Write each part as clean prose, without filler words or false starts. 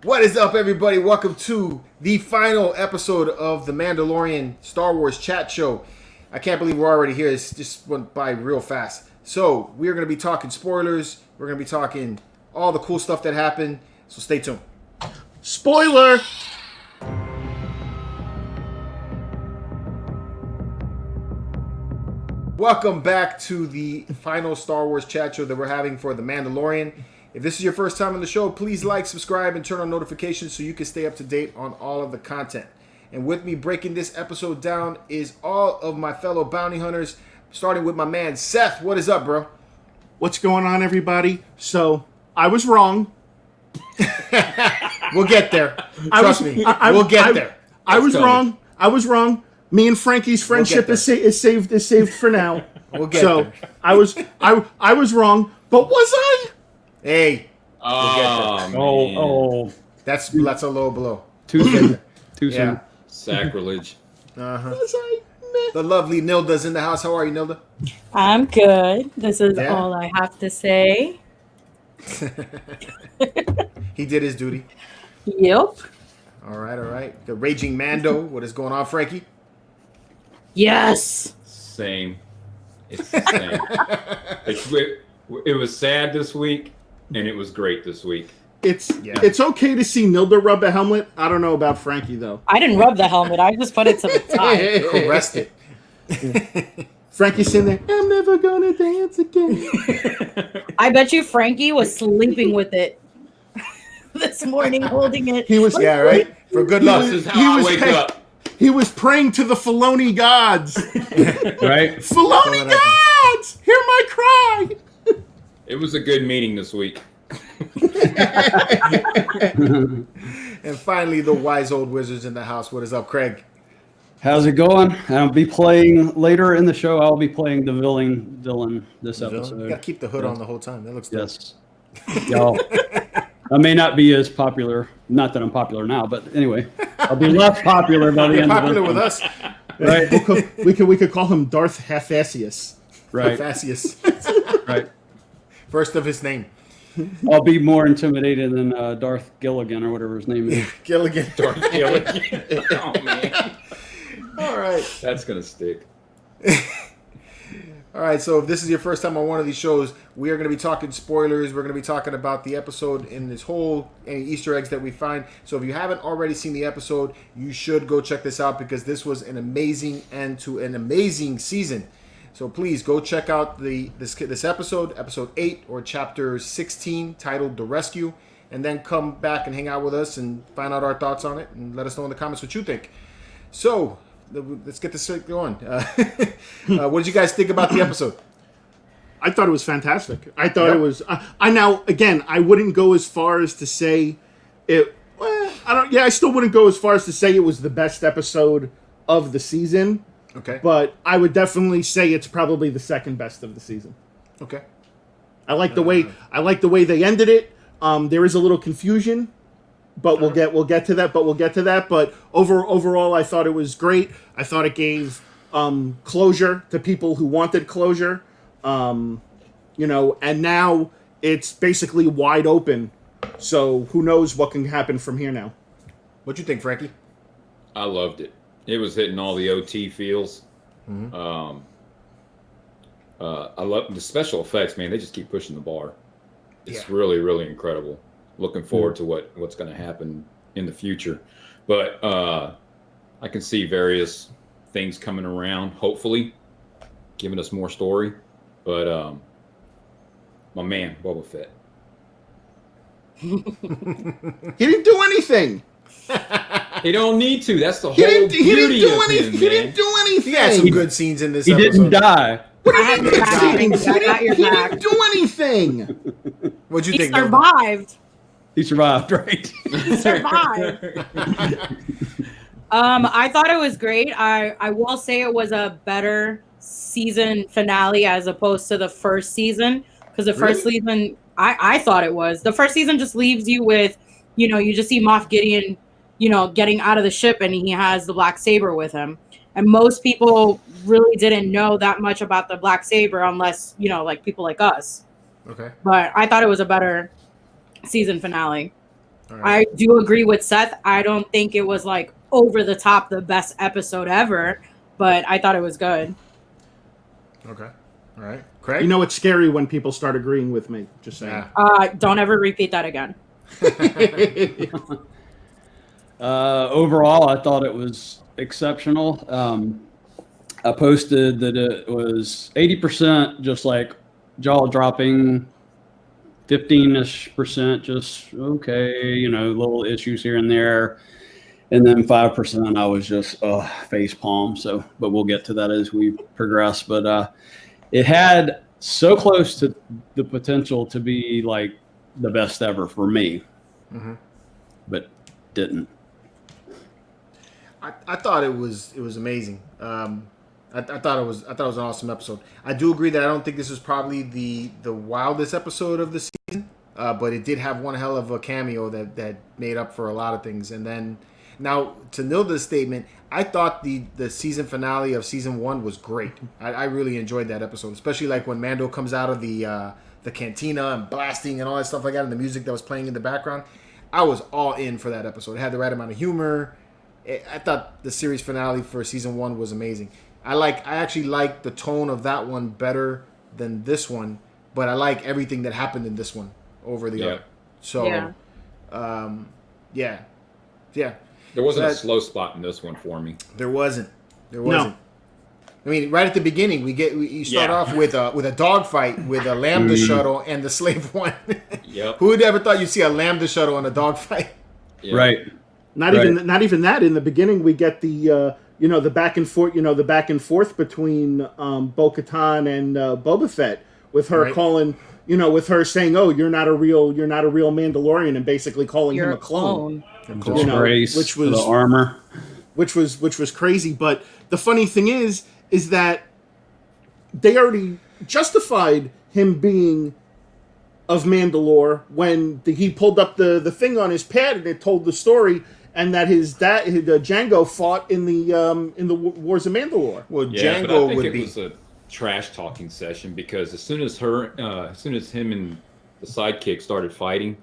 What is up, everybody? Welcome to the final episode of the Mandalorian Star Wars chat show. I can't believe we're already here. It just went by real fast. So, we're going to be talking spoilers. We're going to be talking all the cool stuff that happened. So, stay tuned. Spoiler! Welcome back to the final Star Wars chat show that we're having for the Mandalorian. If this is your first time on the show, please like, subscribe, and turn on notifications so you can stay up to date on all of the content. And with me breaking this episode down is all of my fellow bounty hunters, starting with my man Seth. What is up, bro? What's going on, everybody? So, I was wrong. We'll get there. Trust me. We'll get there. I was wrong. I was wrong. Me and Frankie's friendship is saved for now. We'll get there. I was wrong, but was I? Hey. Oh, That's a low blow. too soon. Yeah. Sacrilege. Was I? Meh. The lovely Nilda's in the house. How are you, Nilda? I'm good. This is Yeah. all I have to say. He did his duty. Yep. All right. The Raging Mando. What is going on, Frankie? Yes. Same. It's the same. It was sad this week, and it was great this week. It's okay to see Nilda rub a helmet. I don't know about Frankie though. I didn't rub the helmet. I just put it to the side. Caressed it. Frankie's sitting there. I'm never gonna dance again. I bet you Frankie was sleeping with it this morning, holding it. He was. Yeah, right? For good luck. This is how I wake up. He was praying to the Filoni gods. Right? Filoni gods, hear my cry. It was a good meeting this week. And finally, the wise old wizards in the house. What is up, Craig? How's it going? I'll be playing later in the show. I'll be playing the villain Dylan this You episode. gotta keep the hood on the whole time. That looks dope. Yes. Y'all, I may not be as popular. Not that I'm popular now, but anyway, I'll be less popular by the You're end popular of it. with us. Right. We could call him Darth Half-Assius. Right. Facius. Right. First of his name. I'll be more intimidated than Darth Gilligan or whatever his name is. Gilligan. Darth Gilligan. Oh, man. All right. That's going to stick. All right, so if this is your first time on one of these shows, we are going to be talking spoilers. We're going to be talking about the episode in this whole, any Easter eggs that we find. So if you haven't already seen the episode, you should go check this out because this was an amazing end to an amazing season. So please go check out this episode 8 or chapter 16, titled The Rescue, and then come back and hang out with us and find out our thoughts on it and let us know in the comments what you think. So let's get this going. What did you guys think about the episode? I thought it was fantastic. I thought it was. I wouldn't go as far as to say it. Well, I still wouldn't go as far as to say it was the best episode of the season. Okay. But I would definitely say it's probably the second best of the season. Okay. I like the way they ended it. There is a little confusion, but we'll get to that. But overall, I thought it was great. I thought it gave closure to people who wanted closure. And now it's basically wide open. So who knows what can happen from here now? What you think, Frankie? I loved it. It was hitting all the OT feels. Mm-hmm. I love the special effects, man. They just keep pushing the bar. It's Yeah. really, really incredible. Looking forward to what's going to happen in the future. But I can see various things coming around, hopefully, giving us more story. But my man, Boba Fett. He didn't do anything. He don't need to. That's the whole He didn't beauty do of anything. him, He man. didn't do anything. He had some good scenes in this He episode. didn't die. What I do have you your mean back. scenes? I got your He back. didn't do anything. What'd you He think? Nilda? survived. He survived, right? He survived. I thought it was great. I will say it was a better season finale as opposed to the first season, because the first season I thought it was. The first season just leaves you with, you just see Moff Gideon, getting out of the ship and he has the black saber with him. And most people really didn't know that much about the black saber unless, like people like us. Okay. But I thought it was a better season finale. I do agree with Seth. I don't think it was like over the top the best episode ever, but I thought it was good. Okay. All right. Craig? You know, it's scary when people start agreeing with me. Just saying. Yeah. Don't ever repeat that again. Overall, I thought it was exceptional. I posted that it was 80% just like jaw dropping, 15-ish% just okay, little issues here and there, and then 5% I was just face palm. So, but we'll get to that as we progress. But it had so close to the potential to be like the best ever for me, but didn't. I thought it was amazing. I thought it was an awesome episode. I do agree that I don't think this was probably the wildest episode of the season, but it did have one hell of a cameo that made up for a lot of things. And then now to Nilda's statement, I thought the season finale of season 1 was great. I really enjoyed that episode, especially like when Mando comes out of the cantina and blasting and all that stuff like that, and the music that was playing in the background. I was all in for that episode. It had the right amount of humor. I thought the series finale for season 1 was amazing. I actually like the tone of that one better than this one, but I like everything that happened in this one over the other. So, yeah. There wasn't a slow spot in this one for me. There wasn't. No. I mean, right at the beginning, you start off with a dogfight with a Lambda shuttle and the Slave One. Yep. Who would ever thought you'd see a Lambda shuttle in a dogfight? Yeah. Right. Not even that. In the beginning, we get the the back and forth between Bo-Katan and Boba Fett, with her calling, with her saying, "Oh, you're not a real Mandalorian," and basically calling him a clone. Which was the armor, which was crazy. But the funny thing is that they already justified him being of Mandalore when he pulled up the thing on his pad and it told the story. And that his dad, Django, fought in the Wars of Mandalore. Well, yeah, Django but I think would it be was a trash talking session, because as soon as him and the sidekick started fighting,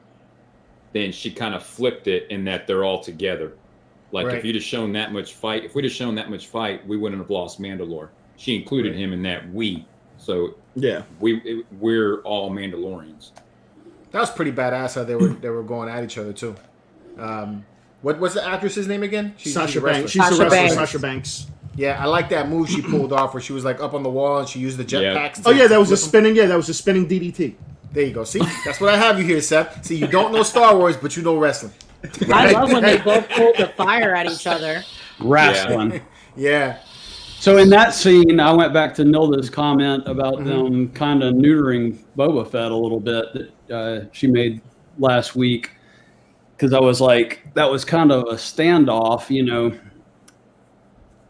then she kind of flipped it in that they're all together. Like if we'd have shown that much fight, we wouldn't have lost Mandalore. She included him in that we. So yeah, we're all Mandalorians. That was pretty badass how they were going at each other too. What's the actress's name again? Sasha Banks. She's a wrestler. Banks. Sasha Banks. Yeah, I like that move she pulled off where she was like up on the wall and she used the jetpacks. Oh yeah, that was a spinning DDT. There you go. See, that's what I have you here, Seth. See, you don't know Star Wars, but you know wrestling. I love when they both pulled the fire at each other. wrestling. Yeah. So in that scene, I went back to Nilda's comment about them kind of neutering Boba Fett a little bit that she made last week. Because I was like, that was kind of a standoff,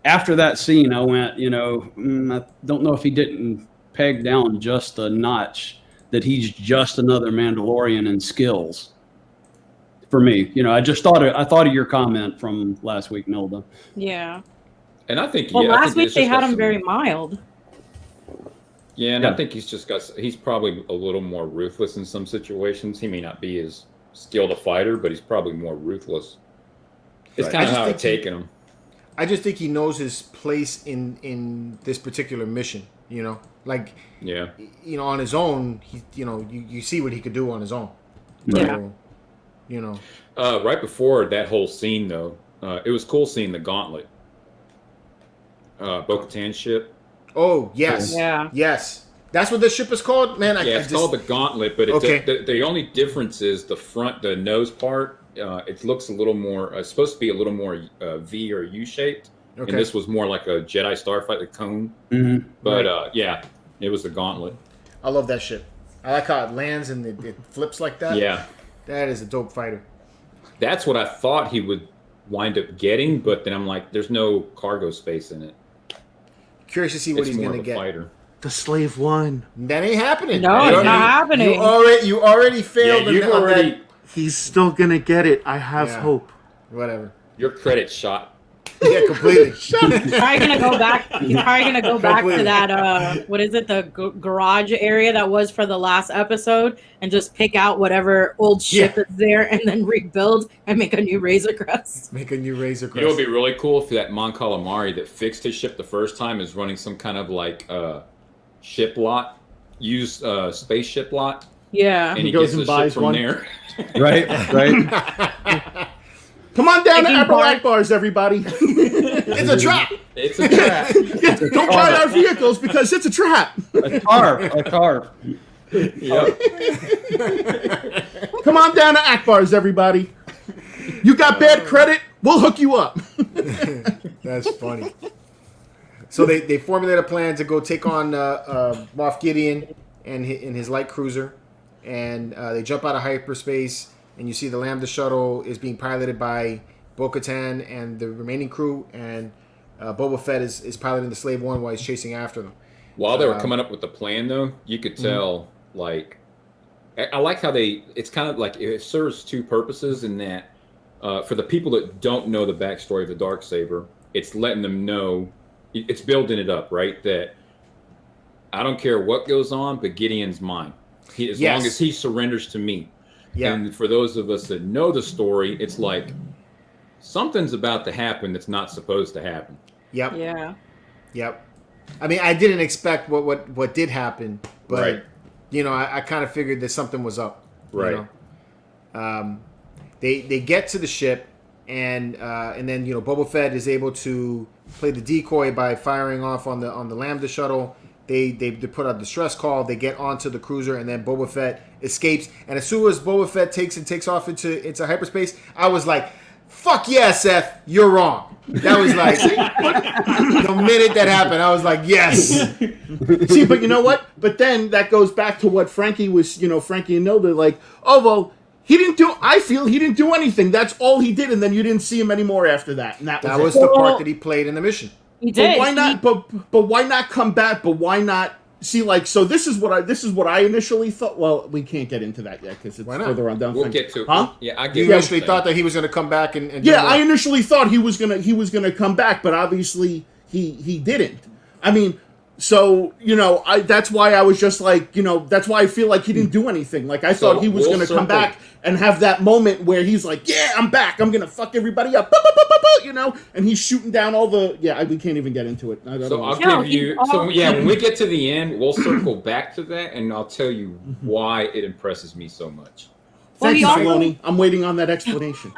After that scene, I went, I don't know if he didn't peg down just a notch that he's just another Mandalorian in skills. For me, I thought of your comment from last week, Nilda. Yeah. And I think last week they had him very mild. Yeah, and I think he's probably a little more ruthless in some situations. He may not be as skilled a fighter, but he's probably more ruthless. It's kind of how I've taken him. I just think he knows his place in this particular mission. On his own, you see what he could do on his own. Yeah. So, right before that whole scene, though, it was cool seeing the gauntlet. Bo-Katan's ship. Oh yes, yes. That's what the ship is called, man. It's called the Gauntlet, but the only difference is the nose part. It looks a little more. It's supposed to be a little more V or U shaped, and this was more like a Jedi starfighter cone. Mm-hmm. But it was the Gauntlet. I love that ship. I like how it lands and it flips like that. Yeah, that is a dope fighter. That's what I thought he would wind up getting, but then I'm like, there's no cargo space in it. Curious to see what he's going to get. Fighter. The Slave One. That ain't happening. No, it's not happening. You already failed. He's still gonna get it. I have hope. Whatever. Your credit shot. Yeah, completely. He's probably gonna go back. He's probably gonna go back to Completely. that. What is it? The garage area that was for the last episode, and just pick out whatever old ship is there, and then rebuild and make a new Razor Crest. Make a new Razor You know, Crest. it'd be really cool if that Mon Calamari that fixed his ship the first time is running some kind of like ship lot, used spaceship lot, Yeah. and he goes gets and the buys ship from one. there. Right, right. Come on down to Taking Apple part- Akbars, everybody. It's a trap. It's a trap. Yeah, don't buy our vehicles because it's a trap. A car. Yep. Come on down to Akbars, everybody. You got bad credit? We'll hook you up. That's funny. So they formulate a plan to go take on Moff Gideon and his light cruiser, and they jump out of hyperspace, and you see the Lambda shuttle is being piloted by Bo-Katan and the remaining crew, and Boba Fett is piloting the Slave One while he's chasing after them. While they were coming up with the plan, though, you could tell, like, I like how it's kind of like it serves two purposes in that for the people that don't know the backstory of the Darksaber, it's letting them know, it's building it up, right? That I don't care what goes on, but Gideon's mine. As long as he surrenders to me. Yeah. And for those of us that know the story, it's like something's about to happen that's not supposed to happen. Yep. Yeah. Yep. I mean, I didn't expect what did happen, but Right. you know, I kind of figured that something was up. Right. You know? They get to the ship, and then you know Boba Fett is able to play the decoy by firing off on the Lambda shuttle. They put a distress call. They get onto the cruiser, and then Boba Fett escapes. And as soon as Boba Fett takes off into hyperspace, I was like, "Fuck yeah, Seth, you're wrong." That was like the minute that happened, I was like, "Yes." See, but you know what? But then that goes back to what Frankie and Nilda, like, oh, well, I feel he didn't do anything. That's all he did, and then you didn't see him anymore after that. And that That was it. the part that he played in the mission. He But did. why not? But why not come back? But why not? See, like, so this is what I initially thought. Well, we can't get into that yet because it's Why not? further on down. We'll thing. get to it. Huh? Yeah, I get You what actually you're thought saying. that he was going to come back and do Yeah, more. I initially thought he was gonna come back, but obviously he didn't. I mean, so that's why I was just like, that's why I feel like he didn't do anything. Like I thought he was we'll gonna come circle. back and have that moment where he's like, yeah, I'm back. I'm gonna fuck everybody up, and he's shooting down all the. Yeah, we can't even get into it. I don't So know. I'll No, give you. So yeah, when we get to the end, we'll circle back to that, and I'll tell you why it impresses me so much. Well, Thank he you, also- Filoni. I'm waiting on that explanation.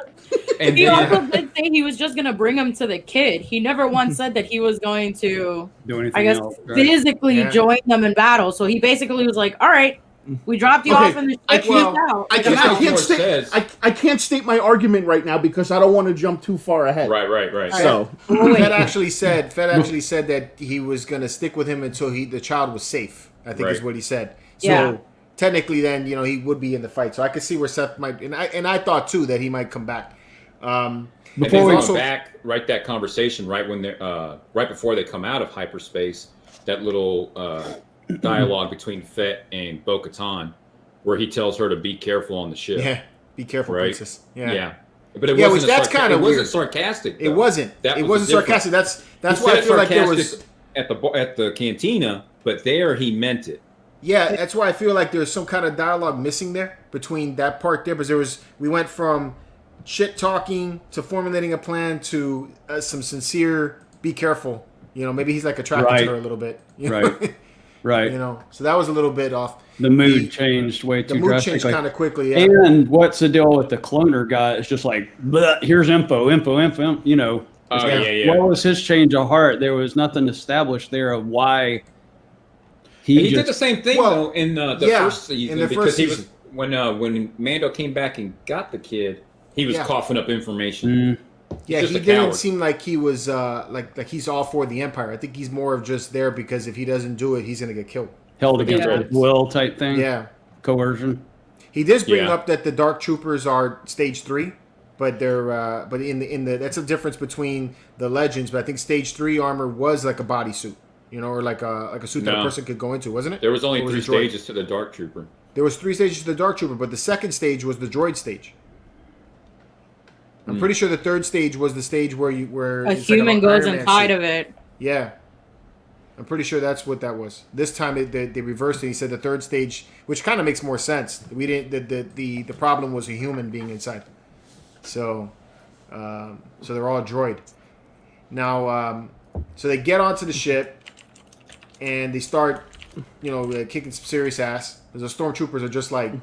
And He then, also did say he was just gonna bring him to the kid. He never once said that he was going to, Do anything I guess, else, right? physically Yeah. join them in battle. So he basically was like, "All right, we dropped you Okay, off in the I ship. can't- peace out." I Like, can't, I'm I out. can't It state. says- I can't state my argument right now because I don't want to jump too far ahead. right. So Oh, Fed wait. actually said that he was going to stick with him until the child was safe. I think is Right. what he said. So Yeah. technically, then he would be in the fight. So I could see where Seth might, and I thought too that he might come back. And Before then we- going back, right, that conversation right when they're right before they come out of hyperspace, that little dialogue between Fett and Bo-Katan, where he tells her to be careful on the ship. Yeah, be careful, Right. Princess. Yeah. But it Yeah, wasn't. which that's kinda it wasn't weird. sarcastic. It though. wasn't. That It was wasn't the difference. sarcastic. That's He why I said feel like there sarcastic was. at the cantina, but there he meant it. Yeah, that's why I feel like there's some kind of dialogue missing there between that part there, because we went from shit talking to formulating a plan to some sincere be careful. Maybe he's like attracted Right. to her a little bit. Right. Right. So that was a little bit off. The mood changed way The too mood drastically. changed kind of quickly. Yeah. And what's the deal with the cloner guy? It's just like, "Bleh, here's info. Oh, yeah. What was his change of heart? There was nothing established there of why He did the same thing Well, though in the yeah, first season in the because first he was season. when Mando came back and got the kid, he was Yeah. coughing up information. Yeah, just he a didn't coward. seem like he was like he's all for the Empire. I think he's more of just there because if he doesn't do it, he's gonna get killed. held against Yeah. his will type thing. Yeah. Coercion. He does bring Yeah. up that the Dark Troopers are Stage 3, but they're but in the that's a difference between the Legends. But I think Stage 3 armor was like a bodysuit, or like a suit that a No. person could go into, wasn't it? There was only Or 3 it droid? stages to the Dark Trooper. There was 3 stages to the Dark Trooper, but the second stage was the droid stage. I'm pretty sure the third stage was the stage where a it's like human an goes Iron Man inside suit. of it. Yeah. I'm pretty sure that's what that was. This time they reversed it. He said the third stage, which kind of makes more sense. We didn't. The problem was a human being inside. So, so they're all a droid. Now, so they get onto the ship, and they start, kicking some serious ass. Because the stormtroopers are just like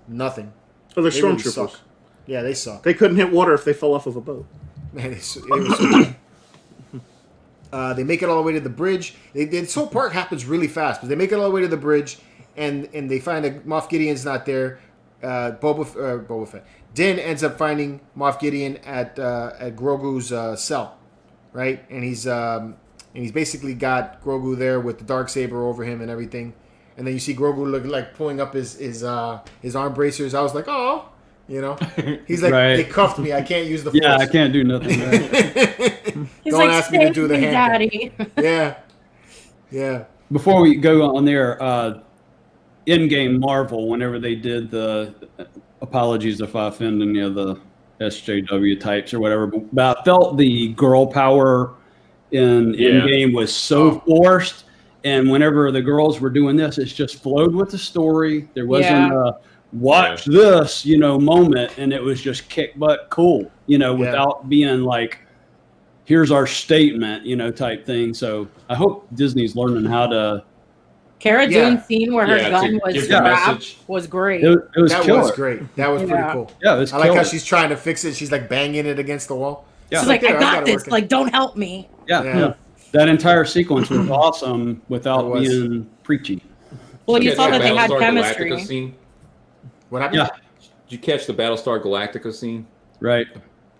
nothing. Oh, they're They really stormtroopers. suck. Yeah, they suck. They couldn't hit water if they fell off of a boat. Man, it was so bad. They make it all the way to the bridge. This whole part happens really fast, but they make it all the way to the bridge, and they find that Moff Gideon's not there. Boba Fett. Din ends up finding Moff Gideon at Grogu's cell, right? And he's basically got Grogu there with the Darksaber over him and everything. And then you see Grogu look like pulling up his arm bracers. I was like, oh, he's like, Right. they cuffed me. I can't use the force. Yeah, I can't do nothing. Right? He's Don't like, ask me to do the "Save me, hand Daddy." Yeah. Before we go on there, in-game Marvel, whenever they did the apologies if I offend any of the SJW types or whatever, but I felt the girl power in in-game was so forced. And whenever the girls were doing this, it's just flowed with the story. There wasn't a watch this, moment, and it was just kick butt cool, without being like, here's our statement, type thing. So I hope Disney's learning how to. Cara Dune's scene where her gun to was give the wrapped message. was great. It was That killer. was great. That was pretty cool. Yeah, it was I like how killer. she's trying to fix it. She's like banging it against the wall. Yeah. She's like, There, I I got got it this. working. Like, don't help me. Yeah. That entire sequence was awesome It without was. being preachy. Well, you Catch saw the that they had Battlestar chemistry. Galactica scene? What happened? Yeah, Did you catch the Battlestar Galactica scene? right.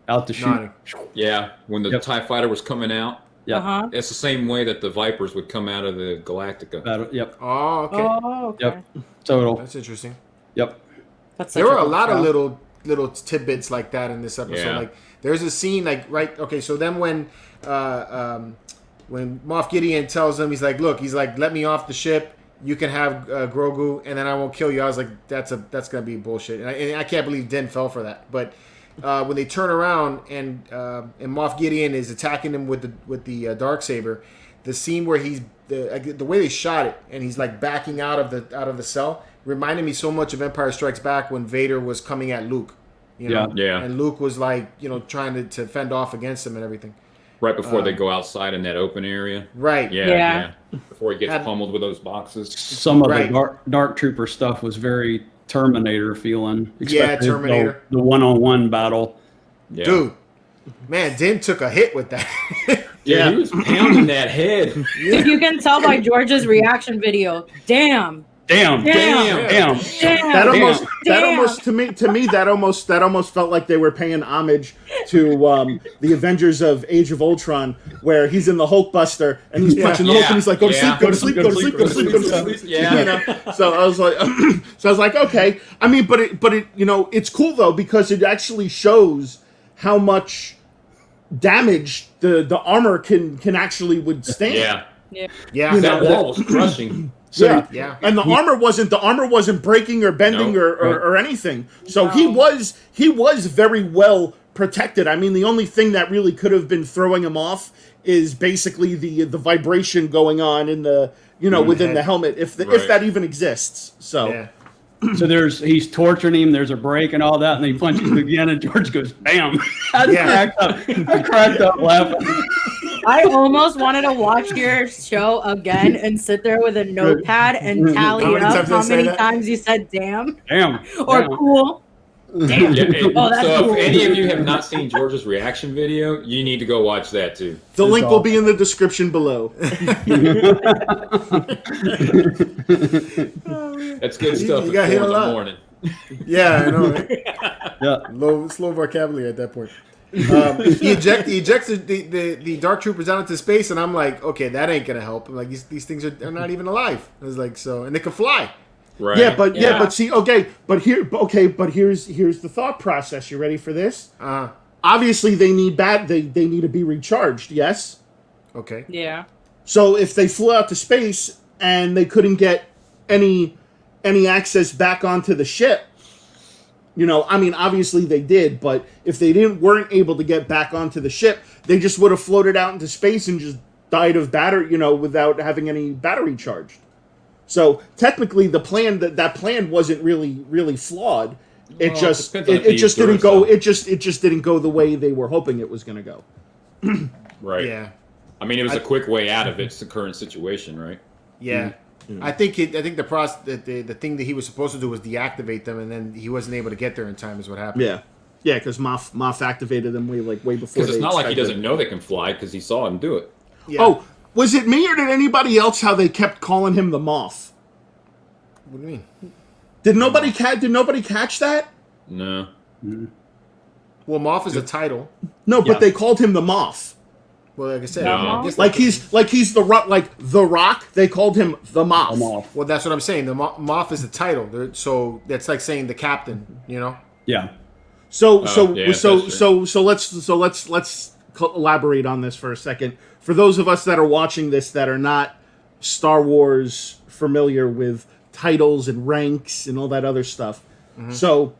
Out to shoot. No, Yeah, when the Yep. TIE fighter was coming out. Yeah. Uh-huh. It's the same way that the Vipers would come out of the Galactica. Yep. Oh, okay. Oh, okay. Yep. Total. That's interesting. Yep. That's There such were a good lot of show. little tidbits like that in this episode. Yeah. Like there's a scene okay, so then when Moff Gideon tells him, he's like, let me off the ship. You can have Grogu, and then I won't kill you. I was like, that's gonna be bullshit, and I can't believe Din fell for that. But when they turn around and Moff Gideon is attacking him with the Darksaber, the scene where the way they shot it, and he's like backing out of the cell, reminded me so much of Empire Strikes Back when Vader was coming at Luke. Yeah. And Luke was like, trying to fend off against him and everything. Right before they go outside in that open area. Right. Yeah. Before he gets Had- pummeled with those boxes. Some of Right. the dark Trooper stuff was very Terminator feeling. Yeah, especially Terminator. The one-on-one battle. Yeah. Dude, man, Din took a hit with that. Yeah, he was pounding that head. If you can tell by George's reaction video, damn. Damn. Damn. That almost to me that almost felt like they were paying homage to the Avengers of Age of Ultron, where he's in the Hulkbuster and he's punching the Hulk and he's like, go to sleep, go to sleep, go to sleep, go to sleep, go to sleep. Yeah. So I was like, okay. I mean, but it it's cool though because it actually shows how much damage the armor can actually withstand. Yeah. Yeah. That wall was crushing. So Yeah. and the armor wasn't breaking or bending Nope. or anything. So he was very well protected. I mean, the only thing that really could have been throwing him off is basically the vibration going on in the within the helmet, if that even exists. So Yeah. So he's torturing him. There's a break and all that, and then he punches him again, and George goes, "Bam!" I cracked up laughing. I almost wanted to watch your show again and sit there with a notepad and tally How many up times did I how say many that? times you said "damn" Damn. or Damn. "cool." Damn. Yeah, Oh, that's so cool. if any of you have not seen George's reaction video, you need to go watch that too. the It's link will be in the description below. That's good stuff. You at got hit 4 a in lot. the morning. Yeah, I know. Right? Yeah. Slow vocabulary at that point. He ejects the Dark Troopers down into space, and I'm like, okay, that ain't gonna help. I'm like, these things are not even alive. I was like, so, and they can fly. Right. Yeah, but see, but here's the thought process. You ready for this? Obviously, they need they need to be recharged. Yes. Okay. Yeah. So if they flew out to space and they couldn't get any access back onto the ship, You know, I mean, obviously they did, but if they weren't able to get back onto the ship, they just would have floated out into space and just died of battery, you know, without having any battery charged. So technically, the plan that plan wasn't really flawed. It Well, just depends on it if you just use didn't go. Duracell. It just didn't go the way they were hoping it was going to go. Right. Yeah. I mean, it was a quick way out of its current situation, right? Yeah. I think the thing that he was supposed to do was deactivate them, and then he wasn't able to get there in time. Is what happened. Yeah, because Moff activated them way before. Because it's not like he expected. doesn't know they can fly because he saw him do it. Yeah. Oh, was it me or did anybody else how they kept calling him the Moff? What do you mean? Did nobody catch that? No. Well, Moff is a title. No, Yeah. but they called him the Moff. Well, like I said, No. I guess Like he's the Rock. They called him the Moff. I'm off. Well, that's what I'm saying. The Moff is the title, so that's like saying the captain. You know. Yeah. So yeah, let's elaborate on this for a second. For those of us that are watching this that are not Star Wars familiar with titles and ranks and all that other stuff, so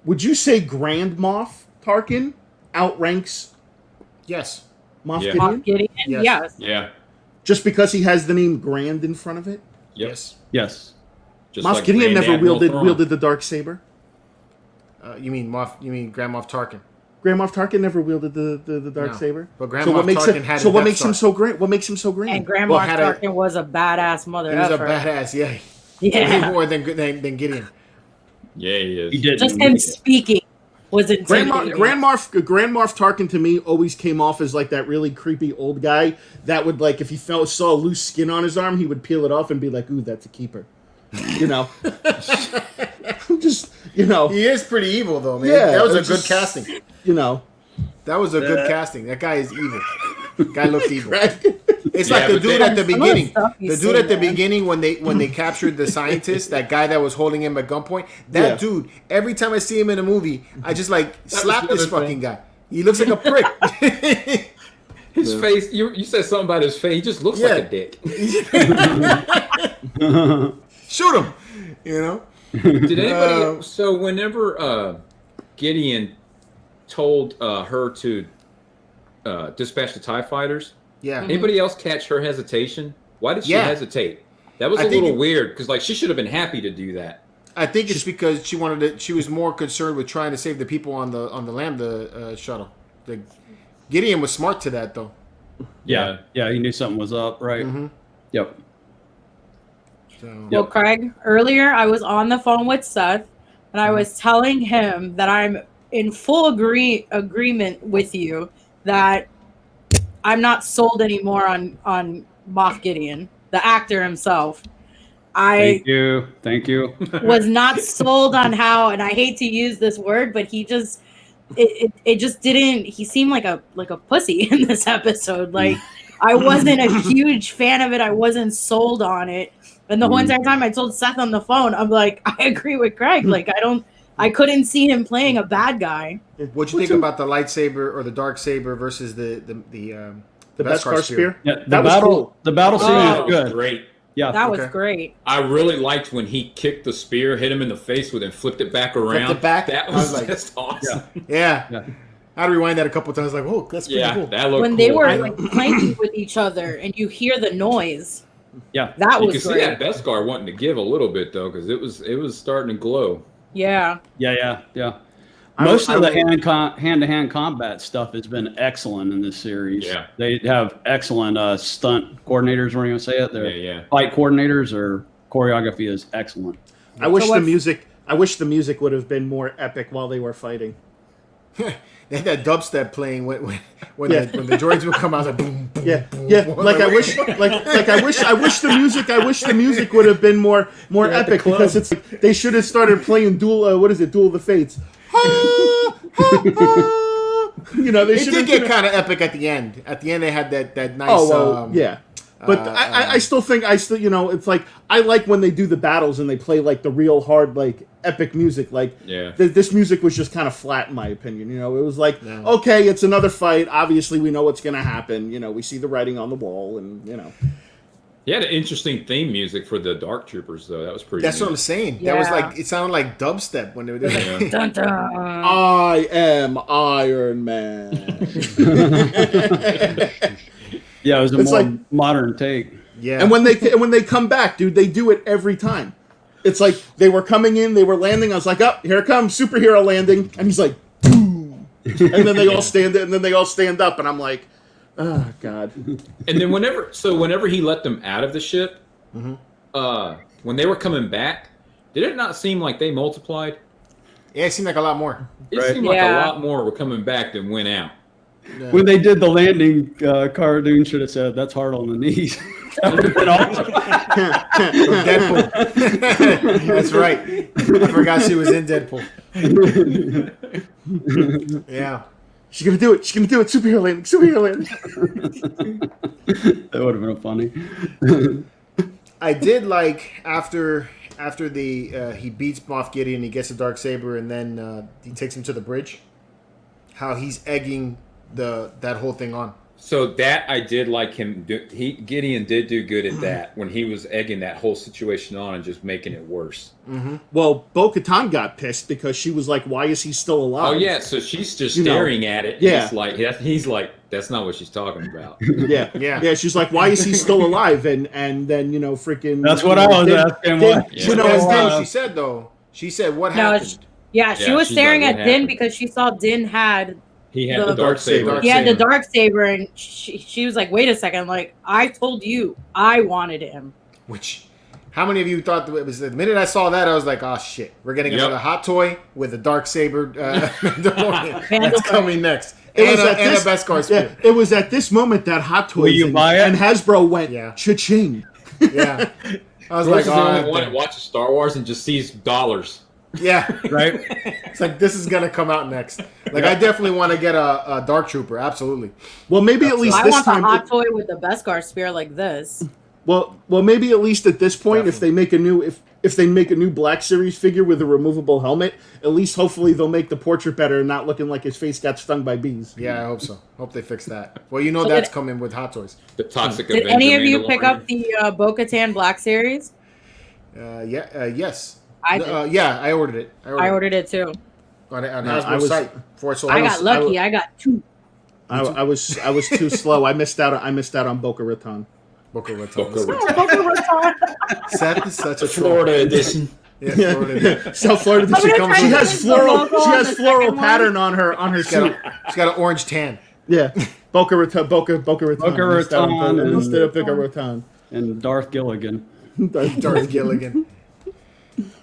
would you say Grand Moff Tarkin outranks Yes. Moff Yeah. Gideon Moff Gideon, Yes. yes. Yeah. just because he has the name Grand in front of it? Yep. Yes. Yes. Just Moff like Gideon Grand never Admiral Thrawn. wielded the dark saber. You mean Grand Moff Tarkin? Grand Moff Tarkin never wielded the dark No. saber. But Grand so what Moff makes Tarkin him, had so a what Death makes him Star. so great? What makes him so great? And Grand Well, Moff had a- Tarkin was a badass mother He was a effer. badass. Yeah. Way Yeah. more than Gideon. Yeah, he is. He did. Just him speaking was Grand intimidating. Moff Tarkin to me always came off as like that really creepy old guy that would like if he saw loose skin on his arm he would peel it off and be like, "Ooh, that's a keeper," you know. Just He is pretty evil though, man. Yeah, That was a it's good just- casting. you know. That was a good casting. That guy is evil. Guy looked evil. Right? It's Yeah, like the but dude they- at the Some of the beginning. stuff you The dude say, at the man. beginning when they captured the scientist, that guy that was holding him at gunpoint. That Yeah. dude. Every time I see him in a movie, I just like slap the this other fucking guy. He looks like a prick. His face, you said something about his face. He just looks Yeah. like a dick. Shoot him. You know. Did anybody? So whenever Gideon told her to dispatch the TIE fighters, Yeah. anybody else catch her hesitation? Why did she Yeah. hesitate? That was I a think little it- weird because like she should have been happy to do that. I think it's because she wanted to. She was more concerned with trying to save the people on the Lambda shuttle. Gideon was smart to that though. Yeah. Yeah. He knew something was up. Right. Mhm. Yep. So, Well, Craig, earlier I was on the phone with Seth, and I was telling him that I'm in full agreement with you that I'm not sold anymore on Moff Gideon, the actor himself. I Thank you. was not sold on how, and I hate to use this word, but he just it just didn't. He seemed like a pussy in this episode. Like I wasn't a huge fan of it. I wasn't sold on it. And the one time I told Seth on the phone, I'm like, I agree with Craig. Like I couldn't see him playing a bad guy. what'd you think about the lightsaber or the dark saber versus the Beskar spear. Yeah. The That was battle. cool. The battle scene Oh. was good. Great. Yeah. That was Okay. great. I really liked when he kicked the spear, hit him in the face with it, and flipped it back around. it back? That I was, was like- just awesome. Yeah. Yeah. I had to rewind that a couple times. Like, whoa, that's pretty Yeah, cool. that looked When cool. they were like playing with each other and you hear the noise, Yeah. that You was can see great. that Beskar wanting to give a little bit though, because it was starting to glow. Yeah. Yeah. I Most will- of I the will- hand-to-hand combat stuff has been excellent in this series. Yeah. They have excellent stunt coordinators. What are you gonna say it? Their Yeah. fight coordinators or choreography is excellent. I wish So the what's- music. I wish the music would have been more epic while they were fighting. They had that dubstep playing when Yeah. when the droids would come out. I was like, boom, boom, Yeah, boom, yeah. boom. Like I wish, I wish the music would have been more at the epic club. because it's like they should have started playing Duel. What is it? Duel of the Fates. You know, they It should did have get kind of epic at the end. At the end, they had that nice. Oh well, yeah. But I still think you know, it's like I like when they do the battles and they play like the real hard like epic music. Like Yeah. this music was just kind of flat in my opinion. You know, it was like Yeah. okay, it's another fight. Obviously, we know what's gonna happen. You know, we see the writing on the wall, and you know. He had an interesting theme music for the Dark Troopers, though. That was pretty. That's what I'm neat. saying. That was Yeah. like, it sounded like dubstep when they were doing Yeah. it. Dun, dun. I am Iron Man. Yeah, it was a It's more like- modern take. Yeah. And when they come back, dude, they do it every time. It's like they were coming in, they were landing. I was like, "Oh, here it comes, superhero landing!" And he's like, "Boom!" And then they all stand, and then they all stand up, and I'm like, "Oh God!" And then whenever he let them out of the ship, when they were coming back, did it not seem like they multiplied? Yeah, it seemed like a lot more. It Right. seemed like Yeah. a lot more were coming back than went out. When they did the landing, Cardoon should have said, "That's hard on the knees." That would have been awesome. Deadpool. That's right. I forgot she was in Deadpool. Yeah. She's gonna do it. She's gonna do it. Superhero landing. Superhero landing. That would have been funny. I did like after the he beats Moff Gideon, he gets a Darksaber, and then he takes him to the bridge. How he's egging that whole thing on. So that I did like him. Gideon did do good at that when he was egging that whole situation on and just making it worse. Well, Bo-Katan got pissed because she was like, "Why is he still alive?" Oh yeah, so she's just You know, staring at it. yeah. He's like, that's not what she's talking about. Yeah, Yeah. yeah. She's like, "Why is he still alive?" And then freaking. That's what I was asking. Then, What? Yeah. You know, and that's then- what she said though. She said, "What No, happened?" Yeah, she Yeah, was she's staring like, at "What Din happened?" because she saw Din had He had The the Darksaber. he had the Darksaber. Darksaber, and she was like, "Wait a second! Like I told you, I wanted him." Which, how many of you thought that it was the minute I saw that I was like, "Oh shit, we're getting Yep. another hot toy with a Darksaber Mandalorian. That's Mandalorian. coming next." It was and at a this, Beskar spear. yeah, it was at this moment that Hot Toys Will you and, buy it? and Hasbro went Yeah. cha-ching. Yeah. I was George like, is the only "Oh, one that watches Star Wars and just sees dollars. yeah." Right? It's like this is gonna come out next. Like I definitely want to get a Dark Trooper. Absolutely. Well, maybe at least I this want the time. hot toy with the Beskar spear like this. Well, maybe at least at this point, if they make a new if they make a new Black Series figure with a removable helmet, at least hopefully they'll make the portrait better and not looking like his face got stung by bees. Yeah, I hope so. Hope they fix that. Well, you know So that's did- coming with Hot Toys. The Toxic Did Avenger any of you pick Mandalorian. up the Bo-Katan Black Series? Yes. I did. Yeah, I ordered it. I ordered it too. on No, Hasbro's I was- site for it. So I was- got lucky. I got two. I was too slow. I missed out on Boca Raton. Boca Raton. Boca Raton. Seth is such a The Florida troll. edition. Yeah, Florida. South Florida. I'm She, gonna comes, try she to has put the floral. logo She on has the floral second one. pattern on her She's got, suit. she's got an orange tan. Yeah, Boca Raton. Boca Raton Instead of Boca Raton. And Darth Gilligan. Darth Gilligan.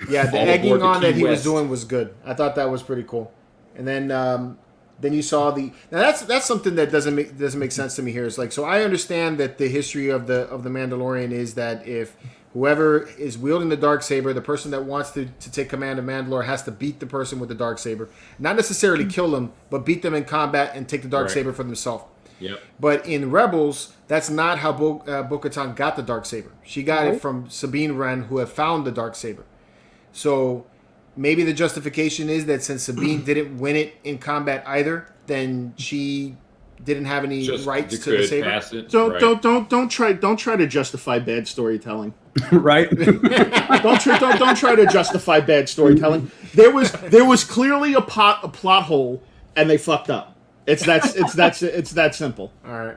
Yeah, the All egging aboard the on that Key he was West. doing was good. I thought that was pretty cool. And then you saw now that's something that doesn't make sense to me here. It's like, so I understand that the history of the Mandalorian is that if whoever is wielding the Darksaber, the person that wants to take command of Mandalore has to beat the person with the Darksaber. Not necessarily kill them, but beat them in combat and take the Darksaber for themselves. Yep. But in Rebels, that's not how Bo-Katan got the Darksaber. She got it from Sabine Wren, who had found the Darksaber. So maybe the justification is that since Sabine didn't win it in combat either, then she didn't have any Just rights you to the could saber. pass it. Don't right. don't try to justify bad storytelling. Right? Don't try to justify bad storytelling. There was clearly a plot hole, and they fucked up. It's that simple. All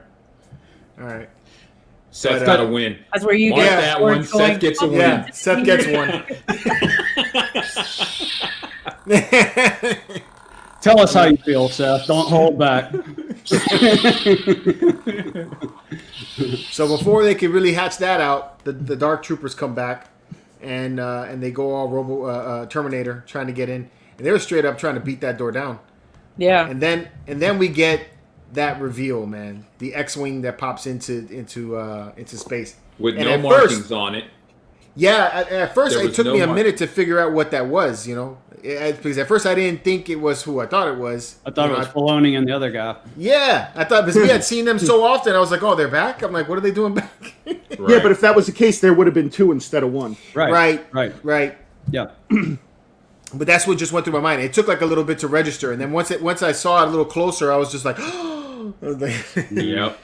right. Seth's But, got to win. That's where you Mark get that George one. Seth gets a win. Yeah, Seth gets one. Tell us how you feel, Seth. Don't hold back. So before they could really hatch that out, the Dark Troopers come back, and they go all Terminator trying to get in, and they were straight up trying to beat that door down. Yeah. And then we get that reveal, man. The X-wing that pops into space With And no at markings first- on it. Yeah, at first There it was took no me a mark. minute to figure out what that was. Because at first I didn't think it was who I thought it was. I thought You it know, was Filoni and the other guy. Yeah, I thought because we had seen them so often. I was like, oh, they're back. I'm like, what are they doing back? Yeah, but if that was the case, there would have been 2 instead of 1. Right. Right. Yeah. But that's what just went through my mind. It took like a little bit to register, and then once I saw it a little closer, I was just like, I was like, Yep.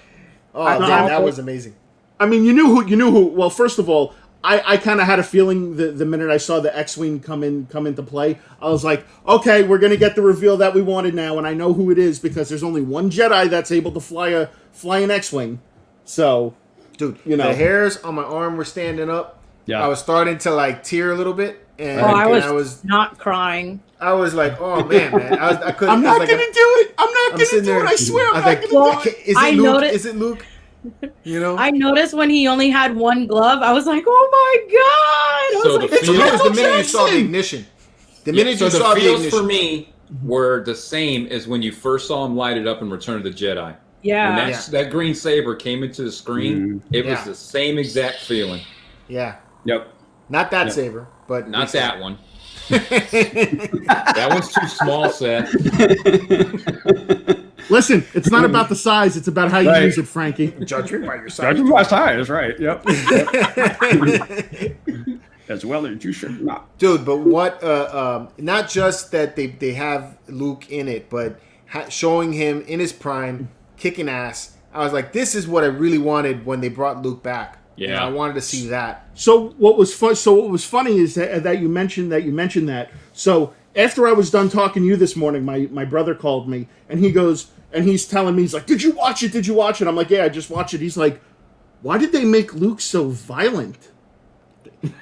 oh, I- damn, that was amazing. I mean, you knew who. Well, first of all, I kind of had a feeling the minute I saw the X-wing come into play, I was like, okay, we're gonna get the reveal that we wanted now, and I know who it is because there's only one Jedi that's able to fly an X-wing. So, Dude, you know, the hairs on my arm were standing up. Yeah. I was starting to like tear a little bit, and I I was was not crying. I was like, oh man. I couldn't. I'm not gonna do it. I'm not gonna sitting do there- it. I swear, I'm I was not like, gonna do it. is I it Luke? noticed- Is it Luke? You know. I noticed when he only had one glove, I was like, oh my god! I So was the like, So that was the minute you Jackson! saw the ignition. The minute so you the saw the feels ignition. for me were the same as when you first saw him light it up in Return of the Jedi. When yeah. that green saber came into the screen, it was Yeah. the same exact feeling. Yeah. Yep. Not that Yep. saber, but Not that one. That one's too small, Seth. Listen, it's not about the size; it's about how you Right. use it, Frankie. Judgment by your side. Judgment by size, right? Yep. As well as you should not. Dude, but what? Not just that they have Luke in it, but showing him in his prime, kicking ass. I was like, this is what I really wanted when they brought Luke back. You know, Yeah. I wanted to see that. So what was funny is that you mentioned that. So after I was done talking to you this morning, my brother called me and he goes and he's telling me, he's like, "Did you watch it? Did you watch it?" I'm like, "Yeah, I just watched it." He's like, "Why did they make Luke so violent?"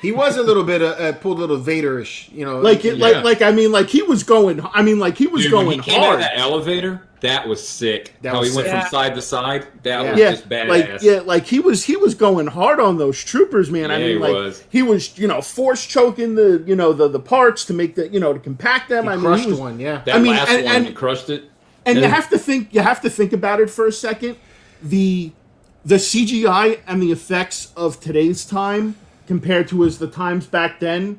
He was a little bit pulled a little Vader-ish, you know. Like Yeah. he was going. Dude, going when he came out of hard. that elevator, that was sick. That How was he went sick. from side to side, that was Yeah, just badass. like he was going hard on those troopers, man. I Yeah, mean, he like was. he was, force choking the parts to make to compact them. He I mean, crushed he was, one, yeah. That I mean, last and- one, and- he crushed it. and Yeah. you have to think about it for a second. The CGI and the effects of today's time compared to the times back then,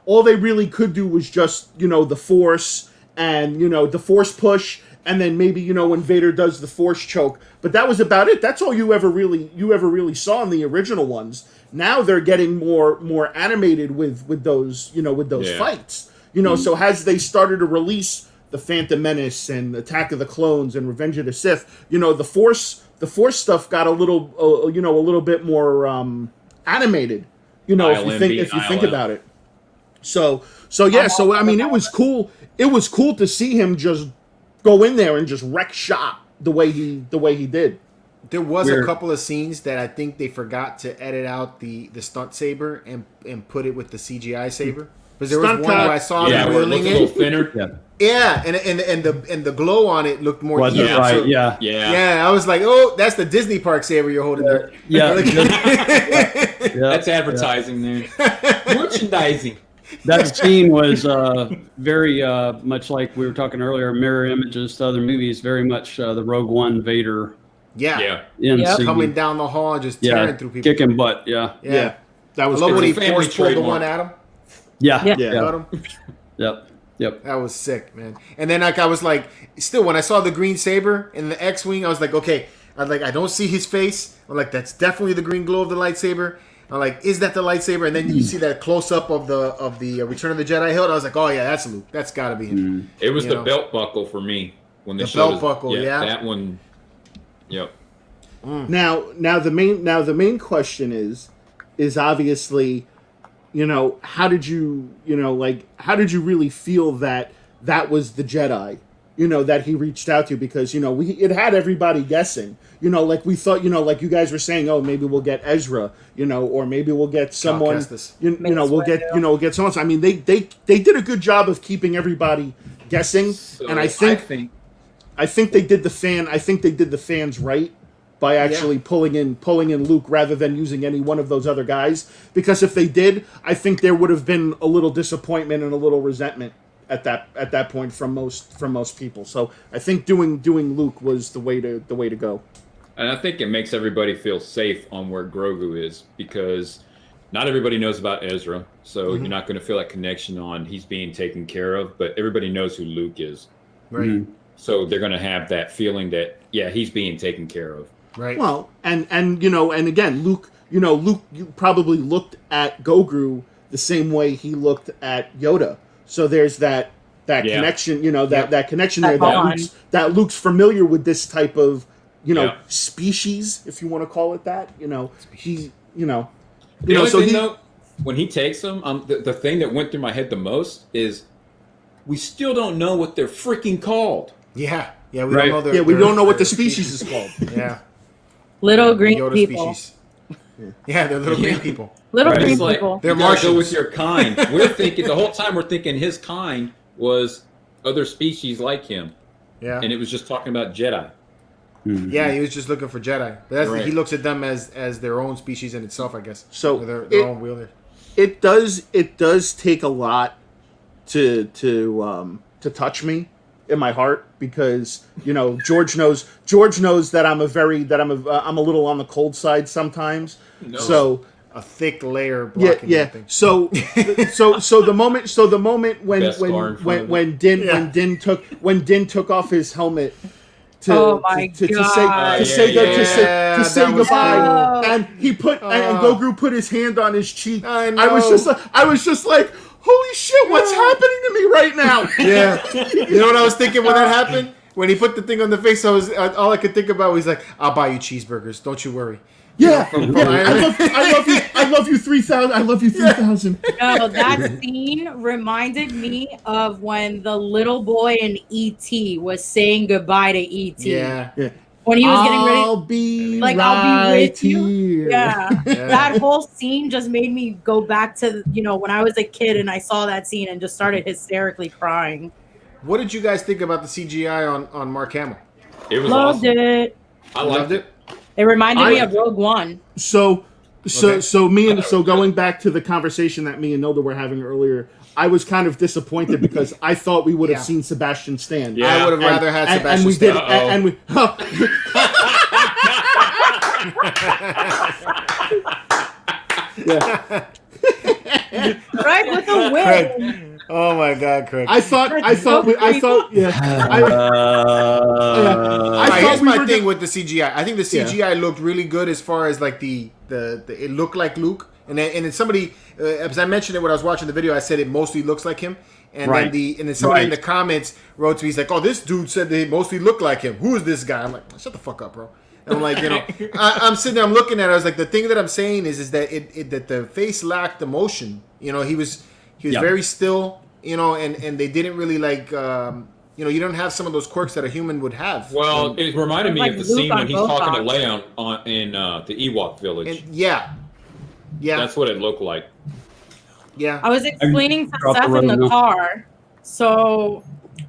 all they really could do was just, the force and, the force push, and then maybe, when Vader does the force choke. But that was about it. That's all you ever really saw in the original ones. Now they're getting more animated with those, Yeah. fights. So as they started to release the Phantom Menace and Attack of the Clones and Revenge of the Sith, the force stuff got a little bit more animated, if you think about it. So I mean, it was cool. It was cool to see him just go in there and just wreck shop the way he did. There was Weird. a couple of scenes that I think they forgot to edit out the stunt saber and put it with the CGI saber. Because there was Stunt one cut. where I saw Yeah, them where it wheeling looked a little it. thinner. Yeah. Yeah, and the glow on it looked more Wasn't even. right. So- Yeah. Yeah. Yeah, I was like, oh, that's the Disney park saber you're holding there. Yeah. Like- Yeah. That's advertising there. Merchandising. That scene was very much like we were talking earlier, mirror images to other movies, very much the Rogue One Vader yeah. Yeah. in Yep. scene. Coming down the hall and just tearing through people. kicking butt. Yeah. Yeah. That I was love when he It's a family force pulled the trademark. one at him. Yeah. Yeah. Yeah. Got him. Yep. Yep. That was sick, man. And then like I was like, still when I saw the green saber in the X-wing, I was like, okay. I don't see his face. I'm like, that's definitely the green glow of the lightsaber. I'm like, is that the lightsaber? And then you see that close up of the Return of the Jedi hilt. I was like, oh yeah, that's Luke. That's got to be him. It was You the know. belt buckle for me when they The showed belt buckle, yeah. That one. Yep. Now the main question is obviously, how did you really feel that was the Jedi, that he reached out to? Because it had everybody guessing, like we thought, like you guys were saying, oh, maybe we'll get Ezra, or maybe we'll get someone, Kestis. we'll get someone else. I mean, they did a good job of keeping everybody guessing, So and I think they did the fans right by actually pulling in Luke rather than using any one of those other guys. Because if they did, I think there would have been a little disappointment and a little resentment at that point from most people. So I think doing Luke was the way to go. And I think it makes everybody feel safe on where Grogu is because not everybody knows about Ezra. So you're not going to feel that connection on he's being taken care of, but everybody knows who Luke is. Right. Mhm. So they're going to have that feeling that, yeah, he's being taken care of. Right. Well, and again, Luke, you probably looked at Grogu the same way he looked at Yoda. So there's that Yeah. connection, that connection there That bond. that Luke's familiar with this type of species, if you want to call it that. He's The only so thing, though, when he takes them, the thing that went through my head the most is we still don't know what they're freaking called. Yeah, we Right. don't know. we don't know what the species is called. Yeah, Little green Yoda people. species. Yeah, they're little green people. Little Right. green It's like, people. They're you gotta go Martians. with your kind. We're thinking the whole time. We're thinking his kind was other species like him, Yeah, and it was just talking about Jedi. yeah, he was just looking for Jedi. But that's Right. he looks at them as their own species in itself, I guess. So Or their it- own wielders. It does take a lot to touch me in my heart, because George knows that I'm a little on the cold side sometimes. No. So A thick layer blocking yeah. that thing. So the moment Best scar in front of when Din took off his helmet to Oh my to God. say Yeah, to say that was goodbye, cool. and he put and Goku put his hand on his cheek. I I was know. just like, holy shit, what's happening to me right now? Yeah, you know what I was thinking when that happened? When he put the thing on the face, all I could think about was like, "I'll buy you cheeseburgers. Don't you worry." Yeah, From yeah, Iron Man. I love you 3,000. I love you 3,000. No, that scene reminded me of when the little boy in E.T. was saying goodbye to E.T. Yeah, When he was getting ready. I'll be Like, right I'll be with you. here. Yeah. Yeah. That whole scene just made me go back to, when I was a kid and I saw that scene and just started hysterically crying. What did you guys think about the CGI on Mark Hamill? It was Loved awesome. it. I liked Loved it. It reminded me I- of Rogue One. So Okay. going back to the conversation that me and Nilda were having earlier, I was kind of disappointed because I thought we would have Yeah. seen Sebastian Stan. Yeah. I would have rather had and Sebastian we Stan. did, and we. yeah. Right? With the wig. Craig. Oh my God, Craig. I thought, yeah. I All right, thought here's we my were thing go- with the CGI. I think the CGI looked really good as far as like the it looked like Luke, and then somebody, as I mentioned it when I was watching the video, I said it mostly looks like him, and Right. then somebody in Right. the comments wrote to me, he's like, "Oh, this dude said they mostly look like him. Who is this guy?" I'm like, "Shut the fuck up, bro." And I'm like, I'm sitting there, I'm looking at it. I was like, the thing that I'm saying is that that the face lacked emotion. He was Yeah. very still. And they didn't really like, you don't have some of those quirks that a human would have. Well, it reminded me Like of the Luke scene on when he's talking to Botox. Leia in the Ewok village. And yeah, That's what it looked like. yeah. I was explaining to dropped the Seth in the road now. car. So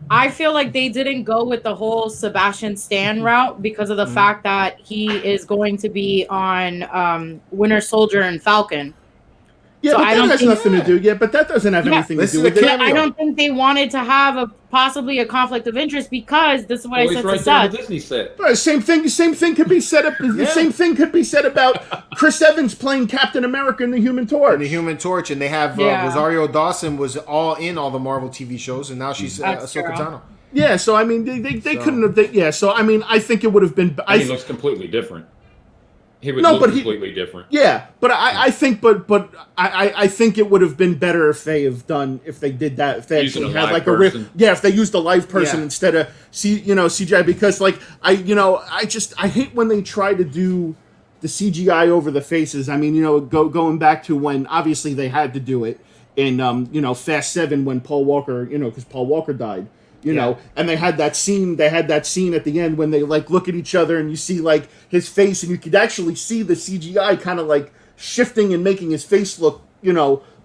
I feel like they didn't go with the whole Sebastian Stan route because of the fact that he is going to be on Winter Soldier and Falcon. Yeah, So but I that don't has think- nothing to do. Yeah, but that doesn't have Yeah. anything to This do is with a it. cameo. I don't think they wanted to have possibly a conflict of interest because this is what Well, I he's said right to there on Seth. the Disney set. Same thing could be said up. Yeah. The same thing could be said about Chris Evans playing Captain America in the Human Torch. And the Human Torch, and they have Yeah. Rosario Dawson was all in all the Marvel TV shows, and now she's That's Ahsoka true. Tano. Yeah, so I mean, they So- couldn't have. So I mean, I think it would have been. And he looks completely different. He would No, look but he- completely different. Yeah, but I think, I think it would have been better if they did that. If they Using actually a had live like a real, person. if they used a live person Yeah. instead of CGI, because like I hate when they try to do the CGI over the faces. I mean, going back to when obviously they had to do it in Fast 7 when Paul Walker, because Paul Walker died. And they had that scene at the end when they like look at each other and you see like his face and you could actually see the CGI kind of like shifting and making his face look, a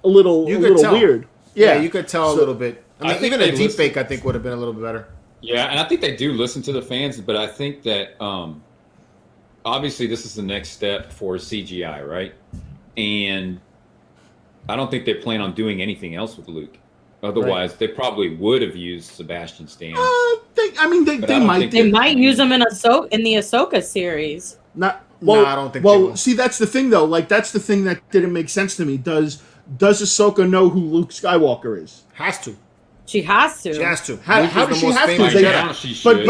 little tell. weird. Yeah, Yeah, you could tell a So- little bit. I I mean, think even a they deep listen- fake, I think, would have been a little bit better. Yeah, and I think they do listen to the fans, but I think that obviously this is the next step for CGI, right? And I don't think they plan on doing anything else with Luke. Otherwise, they probably would have used Sebastian Stan. They But I might. don't think They might use him in the Ahsoka series. Not No, well. I don't think they Well, will. see, that's the thing though. Like, that's the thing that didn't make sense to me. Does Ahsoka know who Luke Skywalker is? Has to. She has to. She has to. How- Luke how is does the she most have to? famous They- Jedi. Now she should.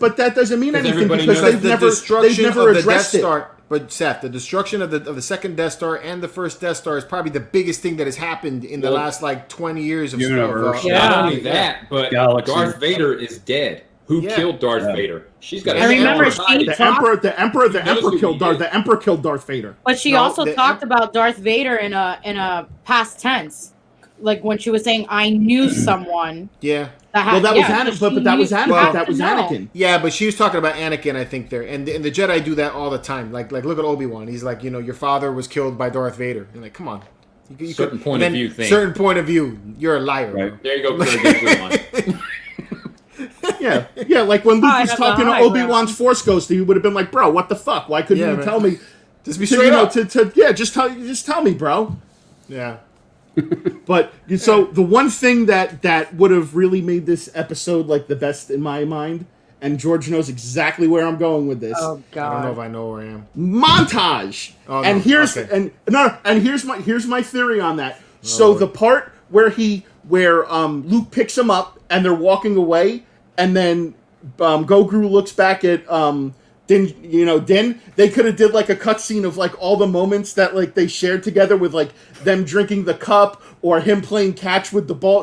But that doesn't mean Because anything everybody because knows they've the never destruction of the Death addressed it. Star. But Seth, the destruction of the second Death Star and the first Death Star is probably the biggest thing that has happened in the Well, last like 20 years of Universe. Yeah. Not only that, but Galaxy. Darth Vader is dead. Who Yeah. killed Darth Vader? She's got. I remember The Emperor killed Darth Vader. But she No, also the talked about Darth Vader in a past tense, like when she was saying, "I knew someone." Yeah. Well, that was Anakin, but that was Anakin. Well, That was Anakin. Yeah, but she was talking about Anakin, I think there, and the Jedi do that all the time. Like look at Obi-Wan. He's like, your father was killed by Darth Vader. You're like, come on. You Certain point of view thing. Certain point of view. You're a liar. Right. There you go. Kurt. Yeah, like when Luke was have talking the to high Obi-Wan's Force Ghost, he would have been like, "Bro, what the fuck? Why couldn't Yeah, you man. tell me?" Just be straight up. Just tell me, bro. Yeah. But so the one thing that would have really made this episode like the best in my mind, and George knows exactly where I'm going with this. Oh I don't know if God! I know where I am. Montage. Oh, no. And here's Okay. here's my theory on that. So Lord. the part where Luke picks him up and they're walking away, and then Goguru looks back at Din, they could have did like a cutscene of like all the moments that like they shared together with like them drinking the cup or him playing catch with the ball,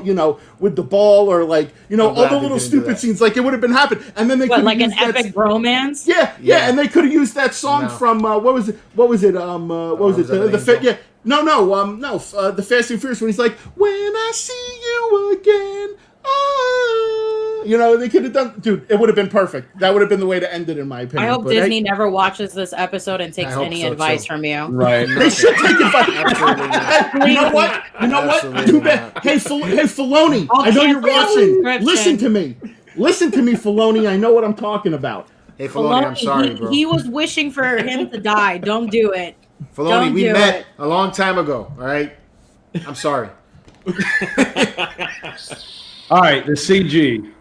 or like I'm all glad the they little didn't do stupid that. scenes. Like it would have been happening, and then they What, could like an epic romance? Yeah, Yeah. and they could have used that song No. from what was it? Arms of an Angel? The Fast and Furious when he's like, "When I see you again." They could have done, dude. It would have been perfect. That would have been the way to end it, in my opinion. I hope But Disney never watches this episode and takes I hope any so, advice too. from you. Right. They should take advice. Absolutely not. You know what? Absolutely Too bad. not. Hey, Filoni, I'll I know you're cancel your watching. subscription. Listen to me, Filoni. I know what I'm talking about. Hey, Filoni, I'm sorry, he, bro. he was wishing for him to die. Don't do it. Filoni, Don't we do met it. a long time ago, all right? I'm sorry. All right, the CG.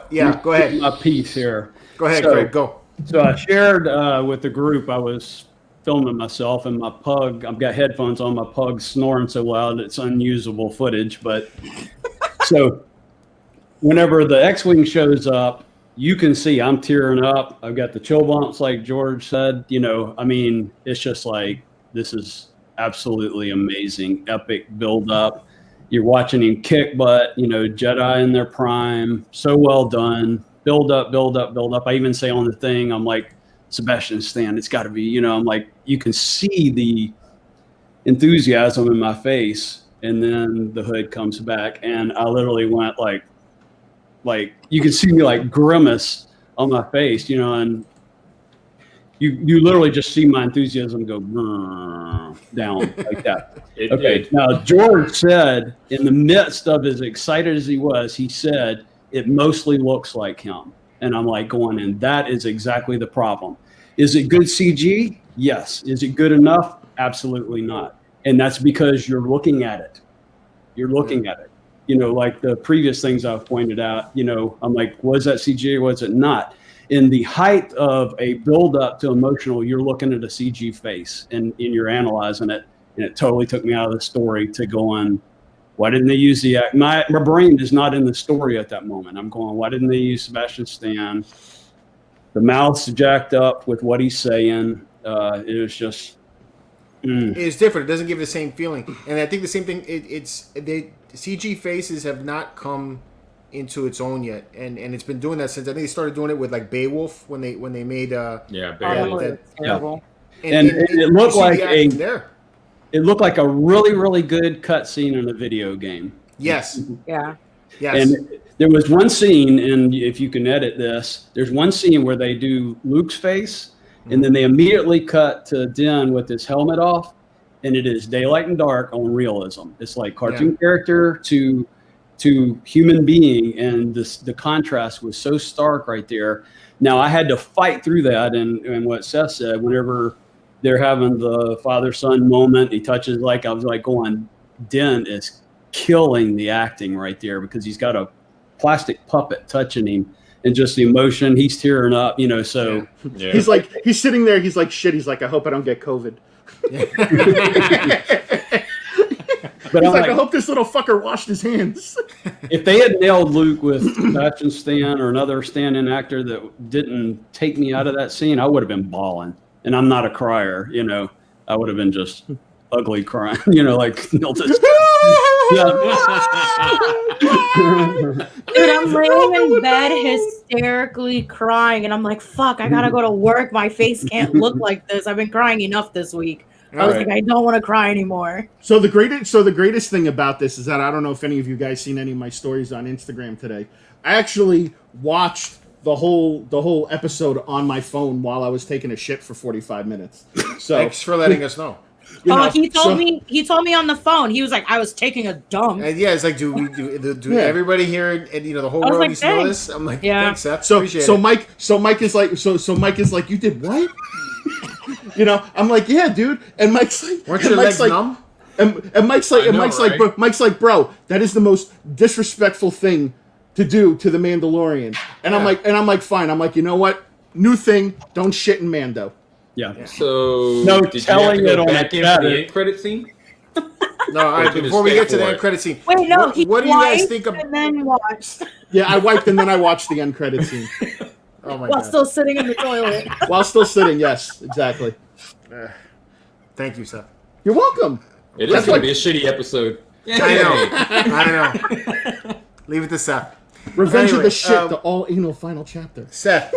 Yeah, go ahead. My piece here. Go ahead, So- Craig, go. So I shared with the group. I was filming myself, and my pug. I've got headphones on. My pug's snoring so loud it's unusable footage. But so whenever the X-wing shows up, you can see I'm tearing up. I've got the chill bumps, like George said. It's just like this is absolutely amazing, epic build up. You're watching him kick butt. Jedi in their prime, so well done. Build up. I even say on the thing, I'm like, Sebastian Stan, it's got to be, I'm like, you can see the enthusiasm in my face. And then the hood comes back, and I literally went like you can see me like grimace on my face, and you literally just see my enthusiasm go down like that. It Okay. did. Now, George said, in the midst of as excited as he was, he said, it mostly looks like him. And I'm like and that is exactly the problem. Is it good CG? Yes. Is it good enough? Absolutely not. And that's because you're looking at it. You're looking at it. Like the previous things I've pointed out, I'm like, was that CG or was it not? In the height of a build-up to emotional, you're looking at a CG face and you're analyzing it. And it totally took me out of the story to go on, why didn't they use the act? My brain is not in the story at that moment. I'm going, why didn't they use Sebastian Stan? The mouth's jacked up with what he's saying. It was just... It's different. It doesn't give the same feeling. And I think the same thing, CG faces have not come into its own yet. And it's been doing that since, I think they started doing it with like Beowulf when they made... Yeah, Yeah, barely. that- Terrible. And it looked you see like the a- action there. It looked like a really, really good cutscene in a video game. Yes. Yeah. Yes. And there was one scene, and if you can edit this, there's one scene where they do Luke's face, and then they immediately cut to Din with his helmet off, and it is daylight and dark on realism. It's like cartoon character to human being, and the contrast was so stark right there. Now, I had to fight through that, and what Seth said, whenever they're having the father-son moment, he touches, like, I was like going, Din is killing the acting right there because he's got a plastic puppet touching him, and just the emotion, he's tearing up, so Yeah. He's sitting there, he's like, shit, he's like, I hope I don't get COVID. but He's I'm like, I like, hope this little fucker washed his hands. if they had nailed Luke with Sebastian Stan or another stand-in actor that didn't take me out of that scene, I would have been bawling. And I'm not a crier, I would have been just ugly crying, like Neil just. Dude, I'm laying in bed hysterically crying, and I'm like, "Fuck! I gotta go to work. My face can't look like this. I've been crying enough this week." I was Right. like, "I don't want to cry anymore." So the greatest thing about this is that I don't know if any of you guys seen any of my stories on Instagram today. I actually watched the whole episode on my phone while I was taking a shit for 45 minutes. So Thanks for letting us know. you know, He told so- me. He told me on the phone. He was like, "I was taking a dump." And yeah, it's like, do Yeah. everybody here and the whole I was world like, needs to know thanks. this? I'm like, Yeah. thanks, Seth. So Appreciate so it. Mike is like, you did what? I'm like, yeah, dude. And Mike's like, Weren't and your Mike's legs like, numb? and Mike's like, I know, Mike's like, bro, that is the most disrespectful thing to do to the Mandalorian. And Yeah. I'm like, fine. I'm like, you know what? New thing, don't shit in Mando. Yeah. So No did telling you have it to on go back a in for the credit. end credit scene? No, all right. Or did it Before we stay get to the for end it? credit scene, Wait, no. what, He what do you guys wiped think of? and then watched Yeah, I wiped and then I watched the end credit scene Oh my while god! still sitting in the toilet. while still sitting. Yes, exactly. Thank you, Seth. You're welcome. It is That's going like- to be a shitty episode. I know. Leave it to Seth. Revenge of Anyway, the Shit, um, the all anal final chapter. Seth.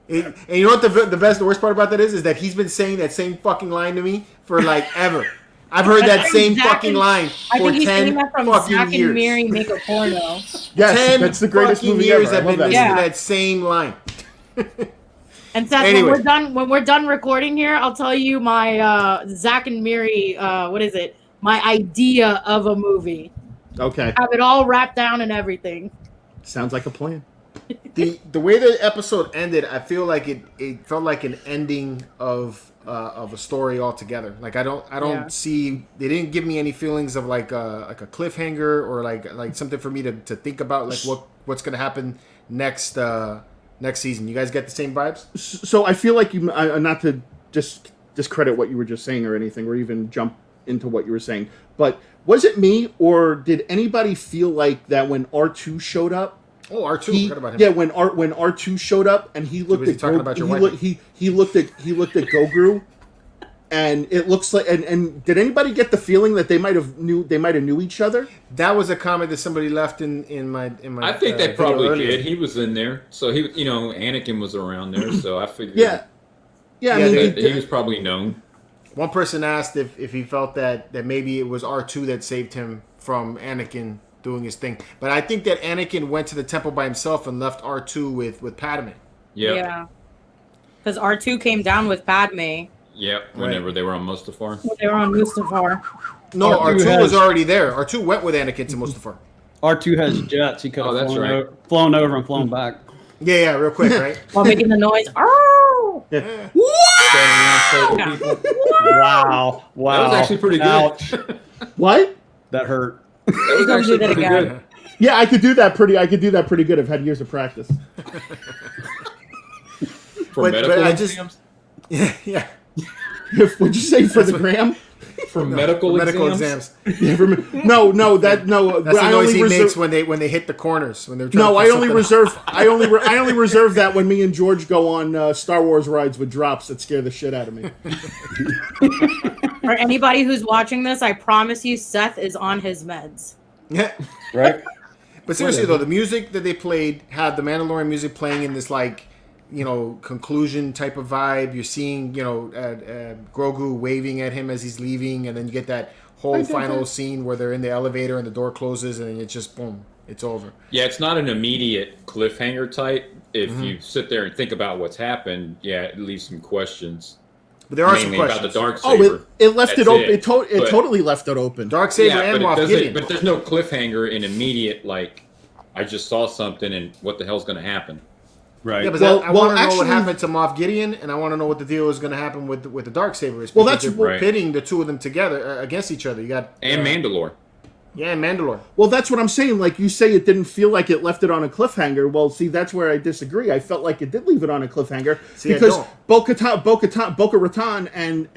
And you know what the worst part about that is that he's been saying that same fucking line to me for like ever. I've heard that That's same Zack fucking and- line I for think he's 10 saying that from fucking Zack years. and Miri make a porno. Yes, 10 that's the greatest fucking movie years ever. I I've love been that listening movie. to that same line. And Seth, Anyway. when we're done recording here, I'll tell you my Zack and Miri. What is it? My idea of a movie. Okay, Have it all wrapped down and everything. sounds like a plan. The way the episode ended, I feel like it felt like an ending of a story altogether. Like I don't Yeah. see, they didn't give me any feelings of like a cliffhanger or like something for me to think about, like what's gonna happen next season. You guys get the same vibes? So I feel like you, not to just discredit what you were just saying or anything, or even jump into what you were saying, but was it me or did anybody feel like that when R2 showed up? Oh, R2, He, forgot about him. yeah, when R2 showed up and he looked busy at talking about your wife. he looked at Goguru, and it looks like and did anybody get the feeling that they might have knew each other? That was a comment that somebody left in my. I think they video probably earlier. did. He was in there, so he, Anakin was around there, so I figured. Yeah, I Yeah, mean, they- that he was probably known. One person asked if he felt that maybe it was R2 that saved him from Anakin doing his thing. But I think that Anakin went to the temple by himself and left R2 with Padme. Yep. Yeah. Because R2 came down with Padme. Yep. Whenever they were on Mustafar. When they were on Mustafar. No, R2 R2 was has- already there. R2 went with Anakin to Mustafar. R2 has jets. He could Oh, have that's flown, right. flown over and flown back. Yeah, real quick, right? While making the noise. Oh! Standing around Yeah. people. Wow. Wow. That was actually pretty good. Ouch. what? That hurt. That was Don't do actually that pretty again. good. Yeah, I could do that pretty good. I've had years of practice. For But medical I just- exams. Yeah. What'd you say for the gram? For medical exams. Yeah, no. That's the I noise only he reserve- makes when they hit the corners when they're trying No, to I pull only something out. reserve. I only reserve that when me and George go on Star Wars rides with drops that scare the shit out of me. For anybody who's watching this, I promise you Seth is on his meds. Yeah. Right? But seriously though, the music that they played had the Mandalorian music playing in this like, conclusion type of vibe. You're seeing, Grogu waving at him as he's leaving, and then you get that whole final scene where they're in the elevator and the door closes, and it's just boom, it's over. Yeah, it's not an immediate cliffhanger type. If Mm-hmm. you sit there and think about what's happened, yeah, it leaves some questions. But there are some Mainly about questions. the dark Oh, saber. it left That's it open. It But- totally left it open. Darksaber yeah, and but Moff it doesn't. Gideon. But there's no cliffhanger in immediate like. I just saw something, and what the hell's going to happen? Right. Yeah, but Well- I want to know actually- what happened to Moff Gideon, and I want to know what the deal is going to happen with the Darksabers. Well, because that's they're right. pitting the two of them together against each other. You got And Mandalore. yeah, and Mandalore. Well, that's what I'm saying. Like you say, it didn't feel like it left it on a cliffhanger. Well, see, that's where I disagree. I felt like it did leave it on a cliffhanger See, I because don't. Boca Raton and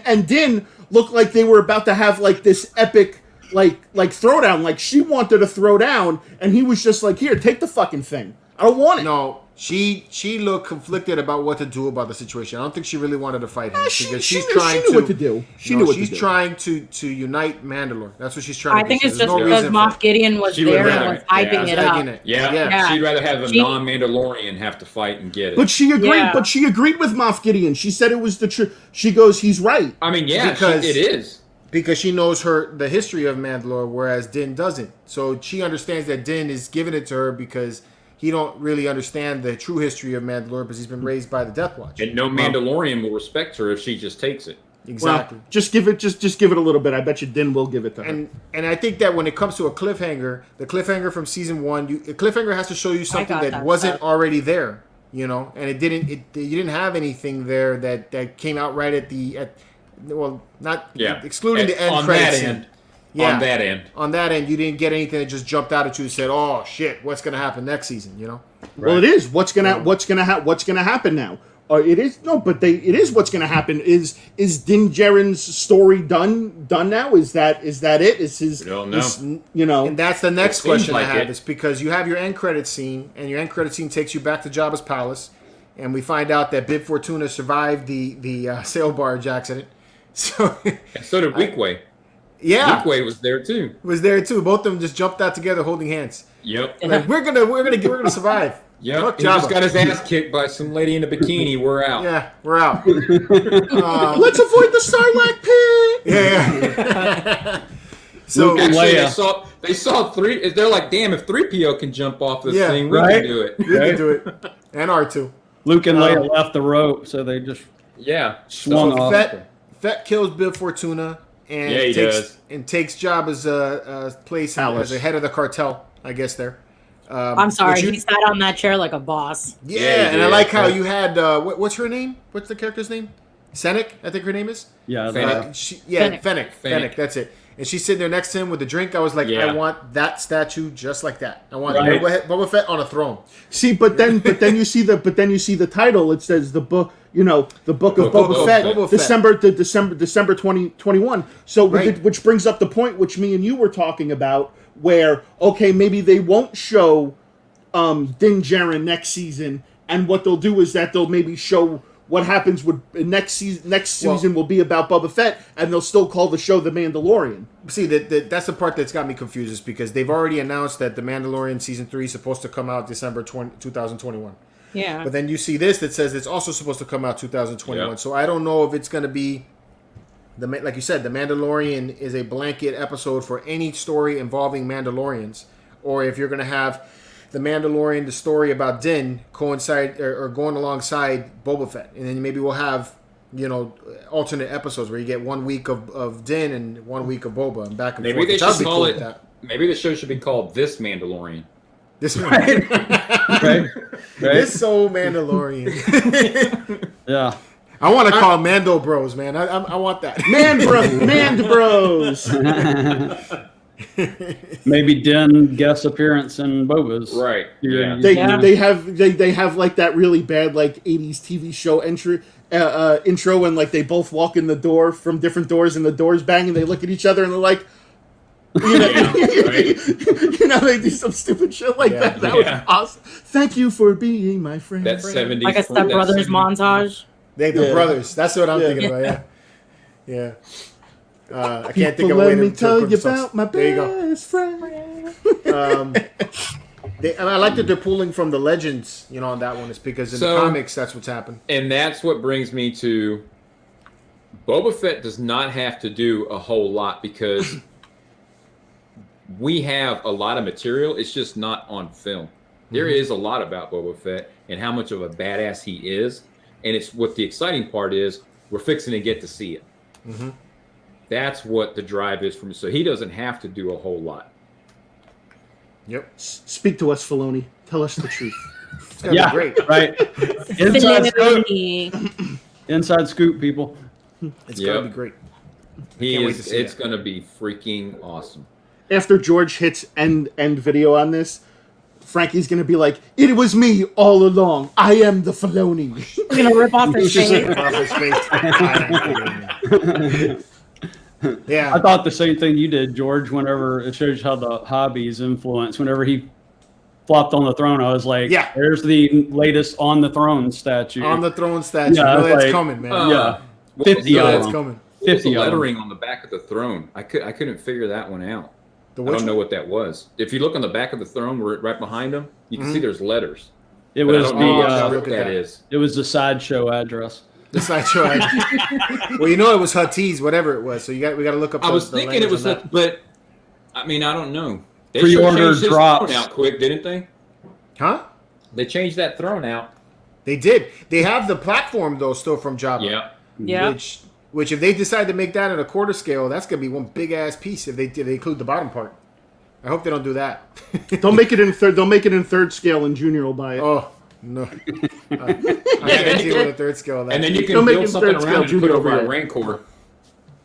and Din looked like they were about to have like this epic like throwdown. Like she wanted to throw down, and he was just like, "Here, take the fucking thing. I don't want it." No, She looked conflicted about what to do about the situation. I don't think she really wanted to fight him She because knew what to do. She No, knew what she's to do. trying to unite Mandalore. That's what she's trying to I do. think So it's there's just no because reason Moff for- Gideon was She would there rather- and was hyping yeah, it tagging up. it. Yeah. Yeah. She'd rather have a She- non-Mandalorian have to fight and get it. But she agreed. Yeah. But she agreed with Moff Gideon. She said it was the truth. She goes, he's right. I mean, yeah, Because- it is. because she knows the history of Mandalore, whereas Din doesn't. So she understands that Din is giving it to her because he don't really understand the true history of Mandalore because he's been raised by the Death Watch. And no Mandalorian will respect her if she just takes it. Exactly. Well, just give it a little bit. I bet you Din will give it to her. And I think that when it comes to a cliffhanger, the cliffhanger from season 1, a cliffhanger has to show you something got that that wasn't stuff. already there, you know. And you didn't have anything there that came out right excluding the end on credits. that end. Yeah. On that end. On that end, you didn't get anything that just jumped out at you and said, "Oh shit, what's going to happen next season?" You know. Well, it is. What's gonna happen now? It is what's gonna happen. Is Din Djarin's story done now? Is that it? Is his? We don't know. You know. And that's the next It seems question I like have it. is because you have your end credit scene, and your end credit scene takes you back to Jabba's palace, and we find out that Bib Fortuna survived the sail barge accident. So And so did Weequay. yeah, Weequay was there too. was there too. Both of them just jumped out together holding hands. Yep. Like we're gonna survive. Yep. Fuck He just Jabba. got his ass kicked by some lady in a bikini. We're out. Yeah, we're out. Let's avoid the Sarlacc pit. Yeah. So Luke and Actually, Leia. they saw three. They're like, damn, if 3PO can jump off this Yeah, thing, we right? can do it. we can do it. And R2. Luke and Leia left the rope, so they just Yeah. swung So off. Fett kills Bib Fortuna and Yeah, he does. takes Jabba's place Palace. as the head of the cartel, I guess there. I'm sorry, which you- he sat on that chair like a boss. Yeah, Yeah, he and I did. like how Yeah. you had what's her name? What's the character's name? Senec, I think her name is. Yeah, Fennec. Fennec. Fennec. Fennec. That's it. And she's sitting there next to him with a drink. I was like, Yeah. I want that statue just like that. I want Right. Boba Fett on a throne. See, but then you see the title. It says the book. You know, the book of Book Boba of Fett, Boba Fett. December 2021. So, Right. which brings up the point which me and you were talking about, where okay, maybe they won't show Din Djarin next season, and what they'll do is that they'll maybe show what happens with next season. Next season will be about Boba Fett, and they'll still call the show The Mandalorian. See, that's the part that's got me confused is because they've already announced that The Mandalorian Season 3 is supposed to come out December 2021. Yeah. But then you see this that says it's also supposed to come out 2021. Yeah. So I don't know if it's going to be, like you said, The Mandalorian is a blanket episode for any story involving Mandalorians, or if you're going to have The Mandalorian, the story about Din, coincide or going alongside Boba Fett. And then maybe we'll have, alternate episodes where you get 1 week of Din and 1 week of Boba and back and Maybe forth. they which I'd should be call cool it. with that. Maybe the show should be called This Mandalorian. This one. right? Right? This so Mandalorian. Yeah. I want to call Mando Bros, man. I want that. Mand Bros. Maybe Din guest appearance in Boba's. Right. Yeah. They Yeah. they have like that really bad like 80s TV show intro and like they both walk in the door from different doors and the doors bang and they look at each other and they're like Right. they do some stupid shit like that. That Yeah. was awesome. Thank you for being my friend. That 70s. Like a Step Brothers montage. The Yeah. brothers. That's what I'm Yeah. thinking about. Yeah. I can't think of a Let way me to tell put you the songs. about my There you go. best friend. And I like that they're pulling from the legends, on that one. It's because in the So- comics, that's what's happened. And that's what brings me to Boba Fett does not have to do a whole lot because we have a lot of material. It's just not on film. There is a lot about Boba Fett and how much of a badass he is. And it's what the exciting part is, we're fixing to get to see it. Mm-hmm. That's what the drive is for me. So he doesn't have to do a whole lot. Yep. Speak to us, Filoni. Tell us the truth. It's going to Yeah. be great. Right. Inside scoop. Filoni. Inside scoop, people. It's going to be great. Can't wait to see It's it. going to be freaking awesome. After George hits end video on this, Frankie's gonna be like, "It was me all along. I am the Filoni." He's gonna rip off his Just face. rip off his face. Yeah. I thought the same thing you did, George, whenever it shows how the hobbies influence. Whenever he plopped on the throne, I was like, Yeah. there's the latest on the throne statue. On the throne statue. Yeah, You know it's that's like- coming, man. Yeah. What was 50 the, of That's them. coming. what was the 50 of them. lettering on the back of the throne? I couldn't figure that one out. The I which don't know one? what that was. If you look on the back of the throne, right behind them, you can see there's letters. It But I was don't know Oh, what look script at that that. is. it was the sideshow address. The sideshow. Well, you know it was Huttese, whatever it was. So we got to look up. I was the thinking it language was on that, but I mean, I don't know. They Pre-order sure changed his drops. throne out quick, didn't they? Huh? They changed that throne out. They did. They have the platform though still from Jabba. Yeah. Yeah. Which if they decide to make that at a quarter scale, that's gonna be one big ass piece. If they include the bottom part. I hope they don't do that. They'll make it in third. They'll make it in third scale, and Junior will buy it. Oh no! I can't see with a third scale. And then you They'll can make build it something third around it scale and put Junior over your right. Rancor.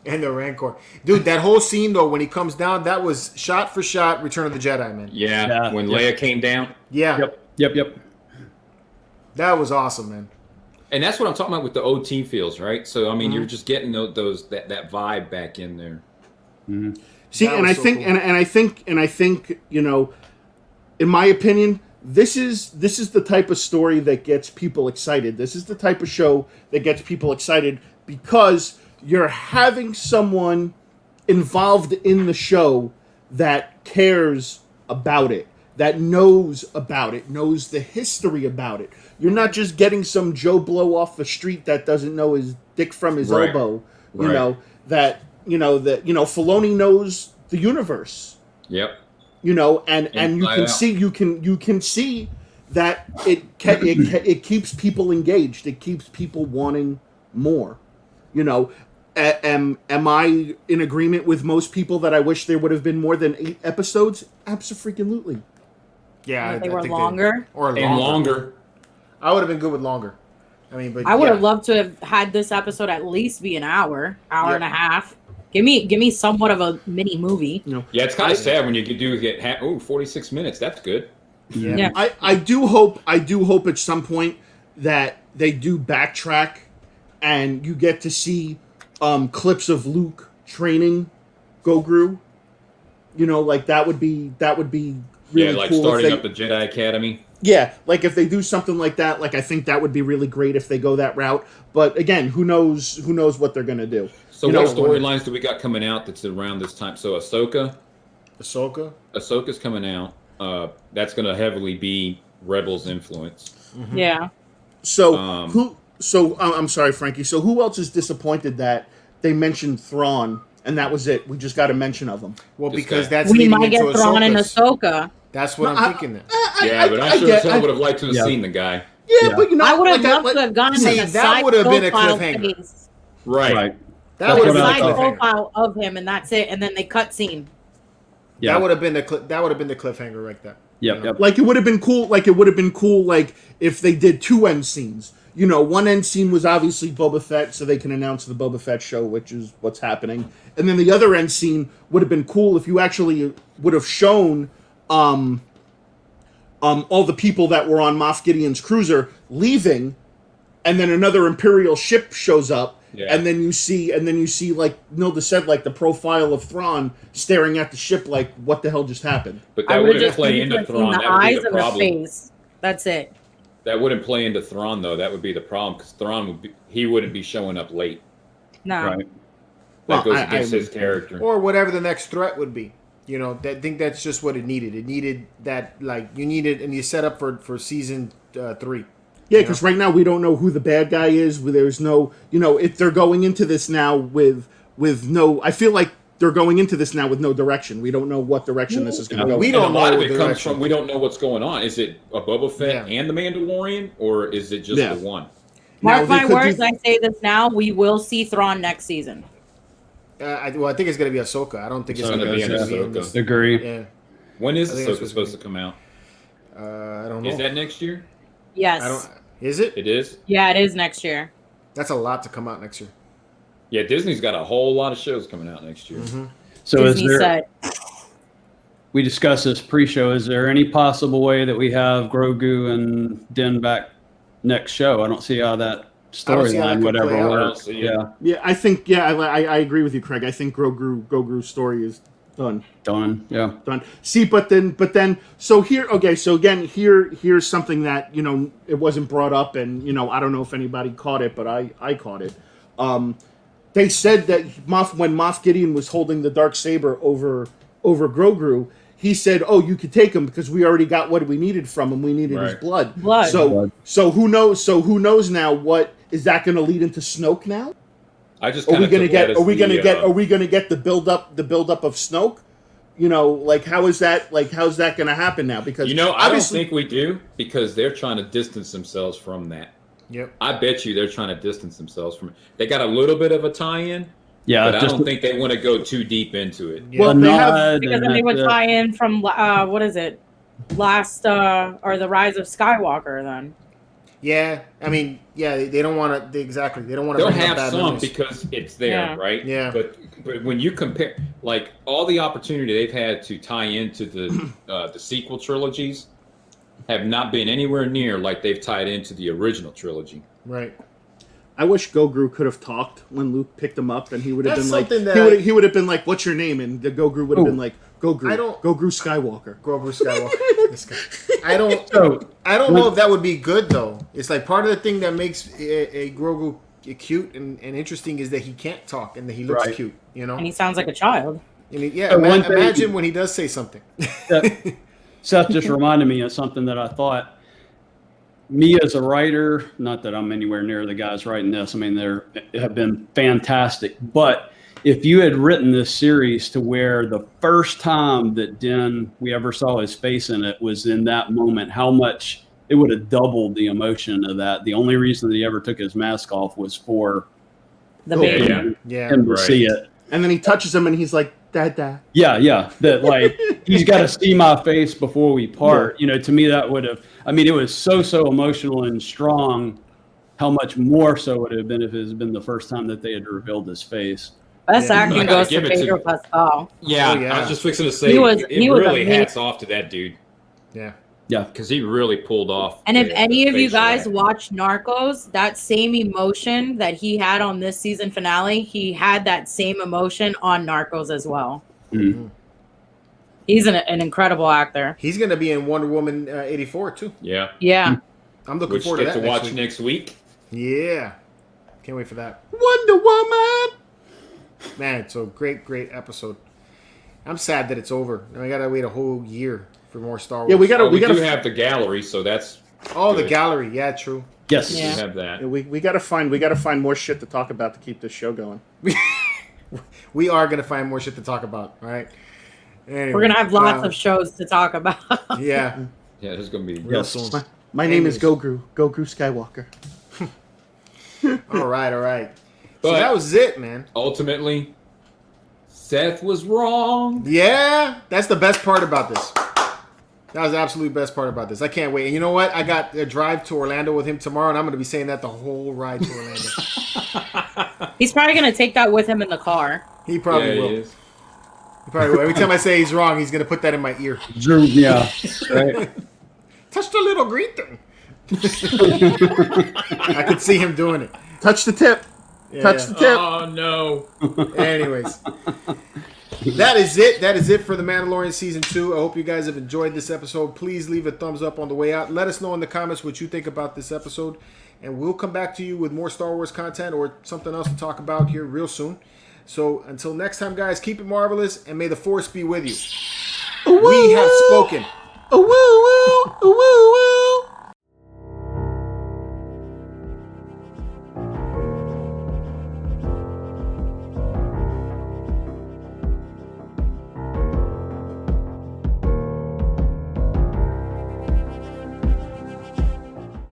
and the Rancor, dude. That whole scene though, when he comes down, that was shot for shot Return of the Jedi, man. Yeah. Yeah. When Leia came down. Yeah, Yep. that was awesome, man. And that's what I'm talking about with the OT feels, right? So I mean, you're just getting that vibe back in there. See, That and was I so think, cool. and I think, you know, in my opinion, this is the type of story that gets people excited. This is the type of show that gets people excited because you're having someone involved in the show that cares about it, that knows about it, knows the history about it. You're not just getting some Joe Blow off the street that doesn't know his dick from his Right. elbow. You Right. know that Filoni knows the universe. Yep. You know, and you Inside can out. see you can see that it keeps people engaged. It keeps people wanting more. You know, am I in agreement with most people that I wish there would have been more than 8 episodes? Absolutely. Yeah, They I were think longer. or longer. And longer. I would have been good with longer. I mean, but I would yeah. have loved to have had this episode at least be an hour Yeah. and a half. Give me somewhat of a mini movie. You know, Yeah, it's kind of sad when you get 46 minutes. That's good. Yeah. I do hope at some point that they do backtrack and you get to see clips of Luke training Grogu. You know, like that would be really Yeah, like cool. starting if they, up the Jedi Academy. yeah, like if they do something like that, like I think that would be really great if they go that route. But again, who knows what they're gonna do. So You what know, storylines do we got coming out that's around this time? So Ahsoka's coming out. That's going to heavily be Rebels influence. Yeah. So Um, I'm sorry, Frankie. So who else is disappointed that they mentioned Thrawn and that was it? We just got a mention of him. Well, This because guy. that's We leading might into get Thrawn and Ahsoka's. Ahsoka. That's what No, I'm thinking. Yeah, but I'm sure Phil would have liked to have seen the guy. Yeah, but you know, I would have like, loved to have gotten See, like a that side would have been a profile cliffhanger. phase. Right. That That's would have what been I a Side thought. cliffhanger. profile of him, and that's it. And then they cut scene. Yeah. That would have been the cliffhanger right there. Yep. like it would have been cool. Like it would have been cool. Like if they did 2 end scenes. You know, one end scene was obviously Boba Fett, so they can announce the Boba Fett show, which is what's happening. And then the other end scene would have been cool if you actually would have shown all the people that were on Moff Gideon's cruiser leaving, and then another Imperial ship shows up, Yeah. and then you see like Nilda said, like the profile of Thrawn staring at the ship, like what the hell just happened? But I that would have wouldn't just play seen into the Thrawn. That would be eyes the and the problem. face. That's it. That wouldn't play into Thrawn, though. That would be the problem because Thrawn wouldn't be showing up late. No. Right. That Well, goes I against his character. Or whatever the next threat would be. You know, I think that's just what it needed. It needed that, like, you needed, and you set up for season 3. Yeah, because right now we don't know who the bad guy is. There's no, you know, if they're going into this now with no, I feel like they're going into this now with no direction. We don't know what direction this is going to go. We And don't a lot know of it the comes direction. from we don't know what's going on. Is it a Boba Fett Yeah. and the Mandalorian, or is it just Yeah. the one? Now, Mark they my could words, do- I say this now. We will see Thrawn next season. I think it's going to be Ahsoka. I don't think it's It's going to gonna be be in Ahsoka. this. Agree. Yeah. When is I think it's Ahsoka supposed to come out? I don't know. Is that next year? Yes. I don't. Is it? It is. Yeah, it is next year. That's a lot to come out next year. Yeah, Disney's got a whole lot of shows coming out next year. So Disney is there? said. We discussed this pre-show. Is there any possible way that we have Grogu and Din back next show? I don't see how that I don't see how that storyline could would ever play out. work. I don't see it. Yeah. Yeah, I think I agree with you, Craig. I think Grogu's story is Done. Yeah. Done. See, but then, so here, okay, so again, here's something that, it wasn't brought up, and, I don't know if anybody caught it, but I caught it. They said that when Moff Gideon was holding the Darksaber over Grogu, he said, "Oh, you could take him because we already got what we needed from him. We needed his blood." So who knows? So who knows now? What is that going to lead into Snoke now? I just Are we going to get the build up of Snoke? How's that going to happen now? Because I don't think we do, because they're trying to distance themselves from that. Yep. I bet you they're trying to distance themselves from it. They got a little bit of a tie-in, yeah, but I don't think they want to go too deep into it. Well, they have, because then they would tie in from what is it, or the Rise of Skywalker then. Yeah, I mean, they don't want to. Exactly, they don't want to. They'll have some because it's there, right? Yeah. But when you compare, like, all the opportunity they've had to tie into the sequel trilogies, have not been anywhere near like they've tied into the original trilogy. Right. I wish Grogu could have talked when Luke picked him up, and he would have been like, that he would have been like, "What's your name?" And the Grogu would have been like, "Grogu Skywalker." Grogu Skywalker. This guy. I don't know if that would be good though. It's like part of the thing that makes a Grogu cute and interesting is that he can't talk and that he looks cute. And he sounds like a child. And imagine when he does say something. Seth just reminded me of something that I thought. Me as a writer, not that I'm anywhere near the guys writing this. I mean, they have been fantastic. But if you had written this series to where the first time that we ever saw his face in it was in that moment, how much it would have doubled the emotion of that. The only reason that he ever took his mask off was for the baby. Him to see it. And then he touches him and he's like, "Dad." Yeah. That, like, he's got to see my face before we part. To me, that would have, it was so emotional and strong. How much more so would it have been if it had been the first time that they had revealed his face? Best acting goes to Pedro Pascal. Yeah, I was just fixing to say, it really hats off to that dude. Yeah. Yeah, because he really pulled off. And if any of you guys watch Narcos, that same emotion that he had on this season finale, he had that same emotion on Narcos as well. Mm-hmm. He's an incredible actor. He's going to be in Wonder Woman 84 too. Yeah. I'm looking forward to that. To watch next week. Yeah, can't wait for that. Wonder Woman. Man, so great episode. I'm sad that it's over. And I gotta wait a whole year for more Star Wars. Yeah, we gotta have the gallery, so that's good. The gallery. Yeah, true. Yes, we have that. Yeah, we gotta find more shit to talk about to keep this show going. We are gonna find more shit to talk about. All right. Anyway, we're gonna have lots of shows to talk about. Yeah. Yeah, there's gonna be real soon. My name is Grogu Skywalker. All right. But so that was it, man. Ultimately, Seth was wrong. Yeah, that's the best part about this. That was the absolute best part about this. I can't wait. And you know what? I got a drive to Orlando with him tomorrow, and I'm going to be saying that the whole ride to Orlando. He's probably going to take that with him in the car. He probably will. He probably will. Every time I say he's wrong, he's going to put that in my ear. Yeah. Right. Touch the little green thing. I could see him doing it. Touch the tip. Touch the tip. Oh, no. Anyways. That is it. That is it for The Mandalorian Season 2. I hope you guys have enjoyed this episode. Please leave a thumbs up on the way out. Let us know in the comments what you think about this episode. And we'll come back to you with more Star Wars content or something else to talk about here real soon. So until next time, guys, keep it marvelous and may the Force be with you. We have spoken. Woo, woo, woo, woo.